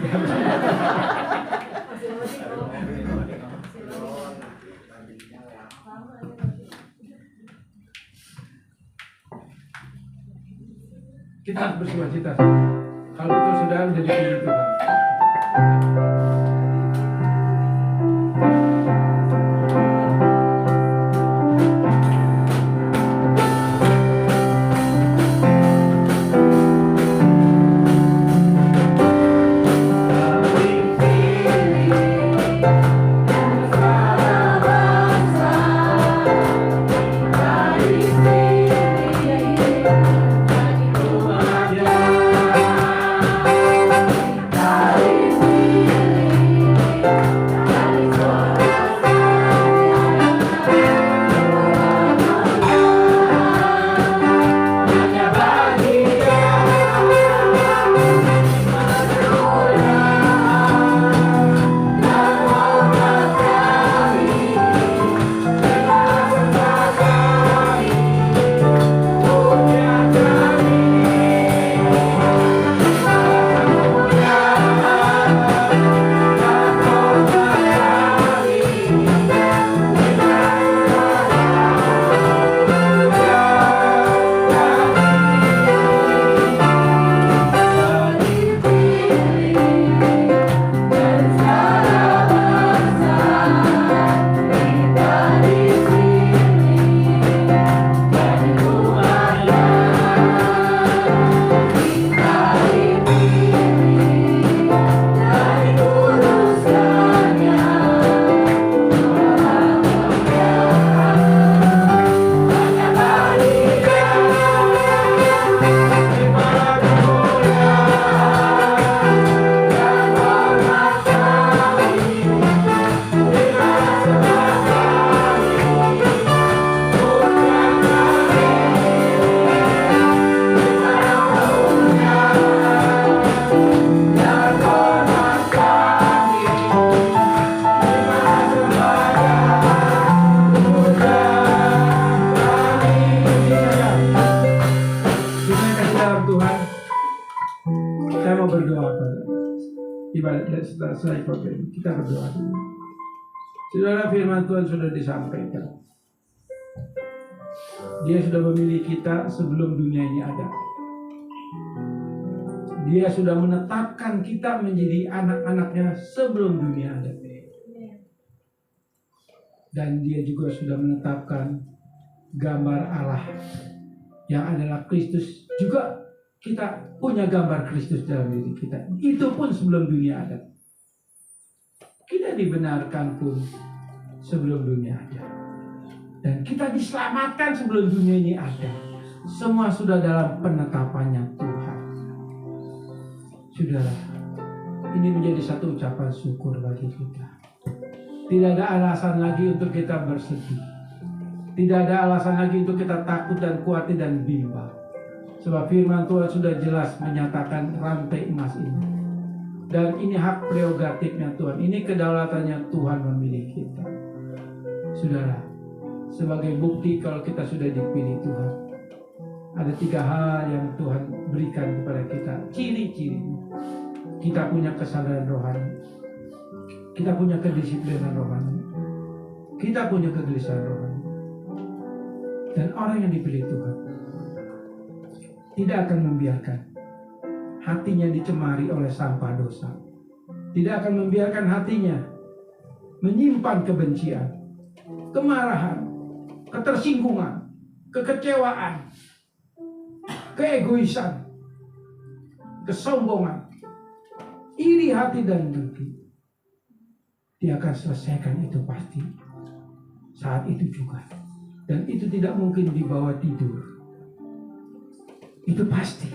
Kita harus bersukacita. Kalau itu sudah menjadi pilih Tuhan. Bangsa berdoa pada ibadat setelah selesai khotbah ini. Kita berdoa dulu. Saudara, firman Tuhan sudah disampaikan. Dia sudah memilih kita sebelum dunia ini ada. Dia sudah menetapkan kita menjadi anak-anaknya sebelum dunia ada. Dan dia juga sudah menetapkan gambar Allah yang adalah Kristus. Juga kita punya gambar Kristus dalam diri kita. Itu pun sebelum dunia ada. Kita dibenarkan pun sebelum dunia ada. Dan kita diselamatkan sebelum dunia ini ada. Semua sudah dalam penetapannya Tuhan. Saudara, ini menjadi satu ucapan syukur bagi kita. Tidak ada alasan lagi untuk kita bersedih. Tidak ada alasan lagi untuk kita takut dan khawatir dan bimbang. Sebab firman Tuhan sudah jelas menyatakan rantai emas ini. Dan ini hak prerogatifnya Tuhan. Ini kedaulatannya Tuhan memilih kita. Saudara, sebagai bukti kalau kita sudah dipilih Tuhan, ada 3 hal yang Tuhan berikan kepada kita. Ciri-cirinya. Kita punya kesadaran rohani. Kita punya kedisiplinan rohani. Kita punya kegelisahan rohani. Dan orang yang dipilih Tuhan tidak akan membiarkan hatinya dicemari oleh sampah dosa. Tidak akan membiarkan hatinya menyimpan kebencian, kemarahan, ketersinggungan, kekecewaan, keegoisan, kesombongan, iri hati dan dengki. Dia akan selesaikan itu pasti saat itu juga. Dan itu tidak mungkin dibawa tidur. Itu pasti.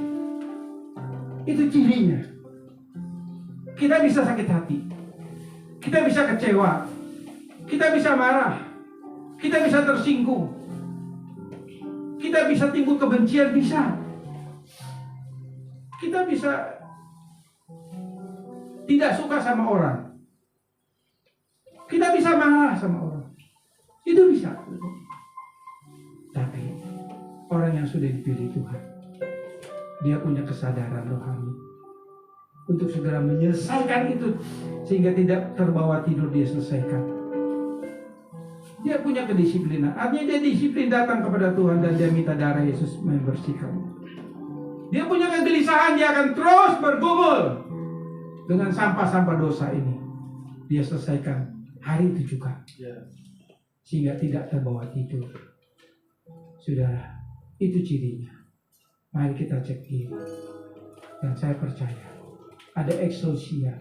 Itu cirinya. Kita bisa sakit hati. Kita bisa kecewa. Kita bisa marah. Kita bisa tersinggung. Kita bisa timbul kebencian, bisa. Kita bisa tidak suka sama orang. Kita bisa marah sama orang. Itu bisa. Tapi orang yang sudah dipilih Tuhan, dia punya kesadaran rohani untuk segera menyelesaikan itu, sehingga tidak terbawa tidur dia selesaikan. Dia punya kedisiplinan. Artinya dia disiplin datang kepada Tuhan dan dia minta darah Yesus membersihkan. Dia punya kegelisahan, dia akan terus bergumul dengan sampah-sampah dosa ini. Dia selesaikan hari itu juga, sehingga tidak terbawa tidur. Saudara, itu cirinya. Mari kita cek diri. Dan saya percaya ada eksosia.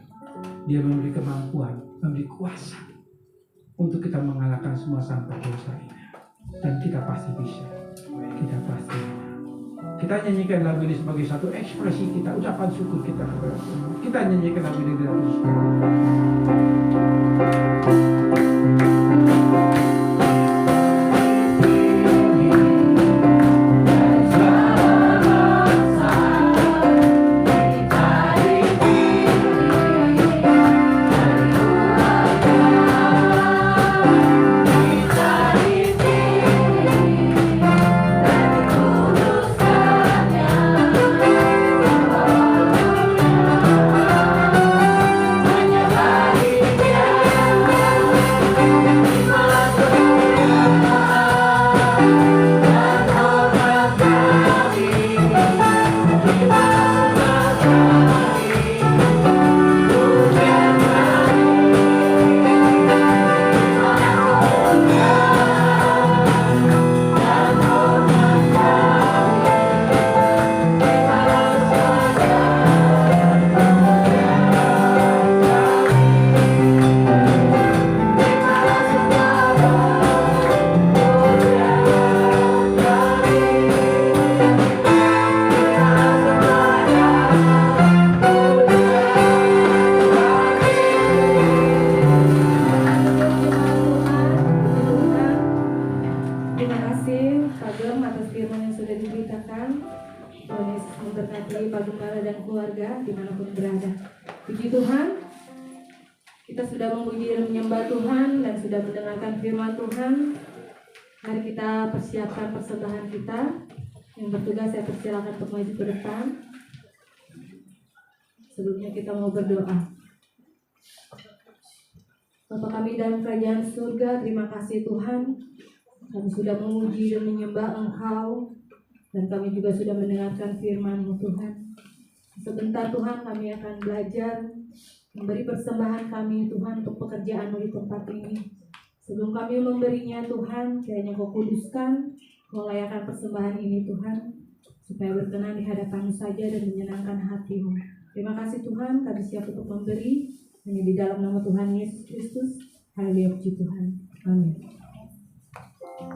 Dia memberi kemampuan, memberi kuasa untuk kita mengalahkan semua sampah dosa ini. Dan kita pasti bisa. Kita pasti. Kita nyanyikan lagu ini sebagai satu ekspresi kita, ucapan syukur kita kepada Tuhan. Kita nyanyikan lagu ini dalam syukur. Persiapkan persembahan kita. Yang bertugas saya persilakan untuk maju ke depan. Sebelumnya kita mau berdoa. Bapa kami dalam kerajaan surga, terima kasih Tuhan. Kami sudah memuji dan menyembah Engkau, dan kami juga sudah mendengarkan firman-Mu Tuhan. Sebentar Tuhan kami akan belajar memberi persembahan kami Tuhan untuk pekerjaan-Mu di tempat ini. Sebelum kami memberinya Tuhan, kiranya Kau kuduskan, Kau layakkan persembahan ini Tuhan, supaya berkenan di hadapan-Mu saja dan menyenangkan hati-Mu. Terima kasih Tuhan, kami siap untuk memberi, hanya di dalam nama Tuhan Yesus Kristus. Haleluya, puji Tuhan. Amin.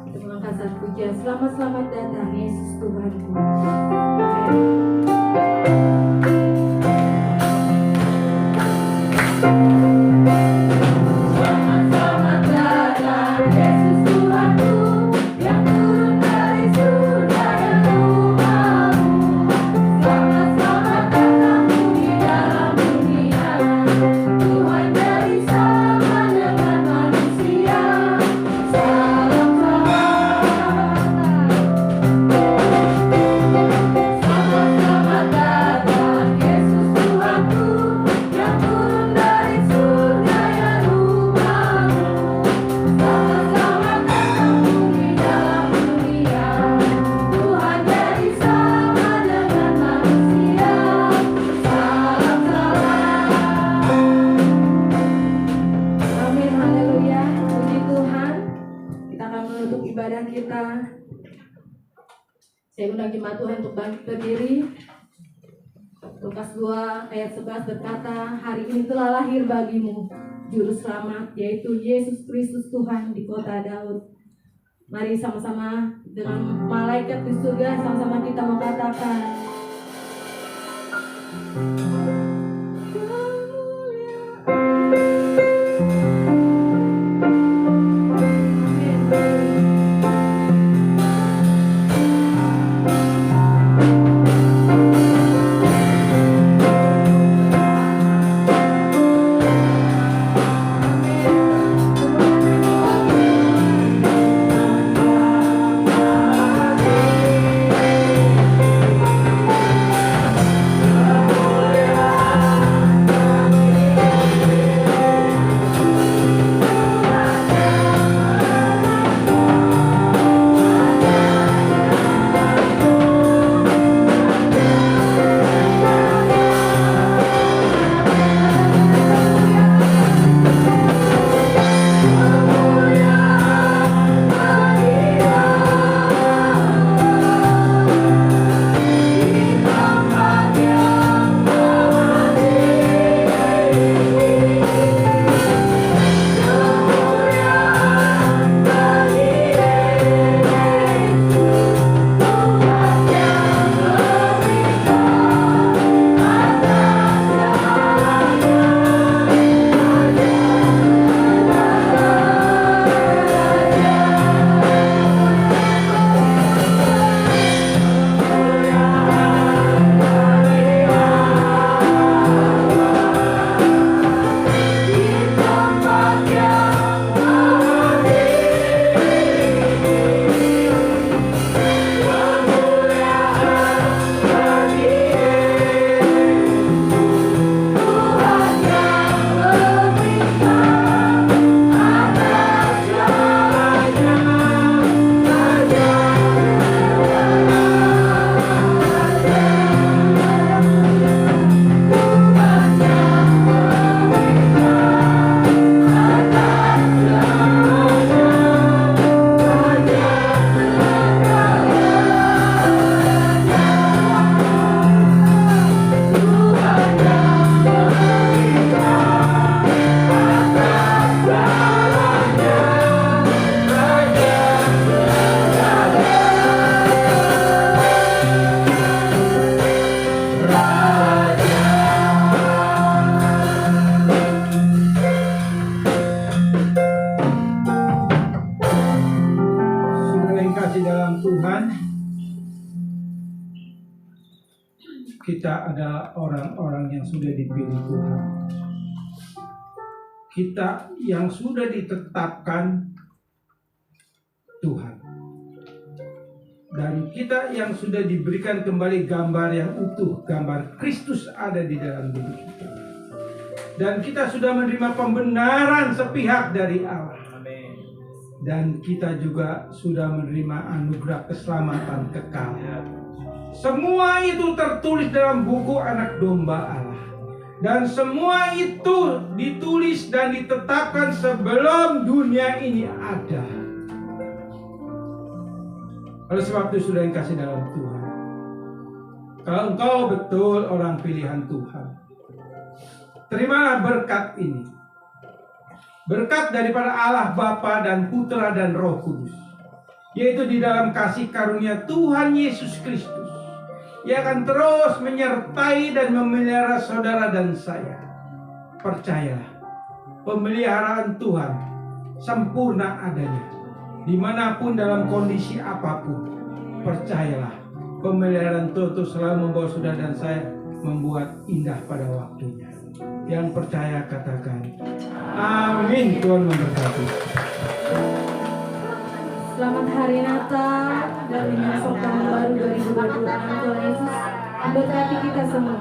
Kita mengangkat saat pujian. Selamat datang Yesus Tuhanku. Selamat datang Yesus Tuhanku, yang turun dari surga dan rumah-Mu. Selamat datang di dalam dunia. Tuhan bersama dengan manusia. Salam selamat datang Yesus Tuhanku, yang turun dari surga dan rumah-Mu. Selamat datang di dalam dunia. Tuhan bersama dengan manusia. Salam. Amin, haleluya, puji Tuhan. Kita akan menutup ibadah kita. Saya undang jemaat Tuhan untuk bangkit berdiri. Lukas 2 ayat 11 berkata, hari ini telah lahir bagimu Juru Selamat, yaitu Yesus Kristus Tuhan di kota Daud. Mari sama-sama dengan malaikat di surga, sama-sama kita mau katakan, kita adalah orang-orang yang sudah dipilih Tuhan. Kita yang sudah ditetapkan Tuhan. Dan kita yang sudah diberikan kembali gambar yang utuh, gambar Kristus ada di dalam diri kita. Dan kita sudah menerima pembenaran sepihak dari Allah. Amin. Dan kita juga sudah menerima anugerah keselamatan kekal. Semua itu tertulis dalam buku Anak Domba Allah. Dan semua itu ditulis dan ditetapkan sebelum dunia ini ada. Oleh sebab itu sudah yang kasih dalam Tuhan, kalau engkau betul orang pilihan Tuhan, terimalah berkat ini. Berkat daripada Allah Bapa dan Putra dan Roh Kudus, yaitu di dalam kasih karunia Tuhan Yesus Kristus. Ia akan terus menyertai dan memelihara saudara dan saya. Percayalah, pemeliharaan Tuhan sempurna adanya. Dimanapun dalam kondisi apapun, percayalah, pemeliharaan Tuhan selalu membawa saudara dan saya membuat indah pada waktunya. Yang percaya katakan, amin. Tuhan memberkati. Selamat Hari Natal dan menyambut tahun baru 2022. Tuhan Yesus memberkati kita semua.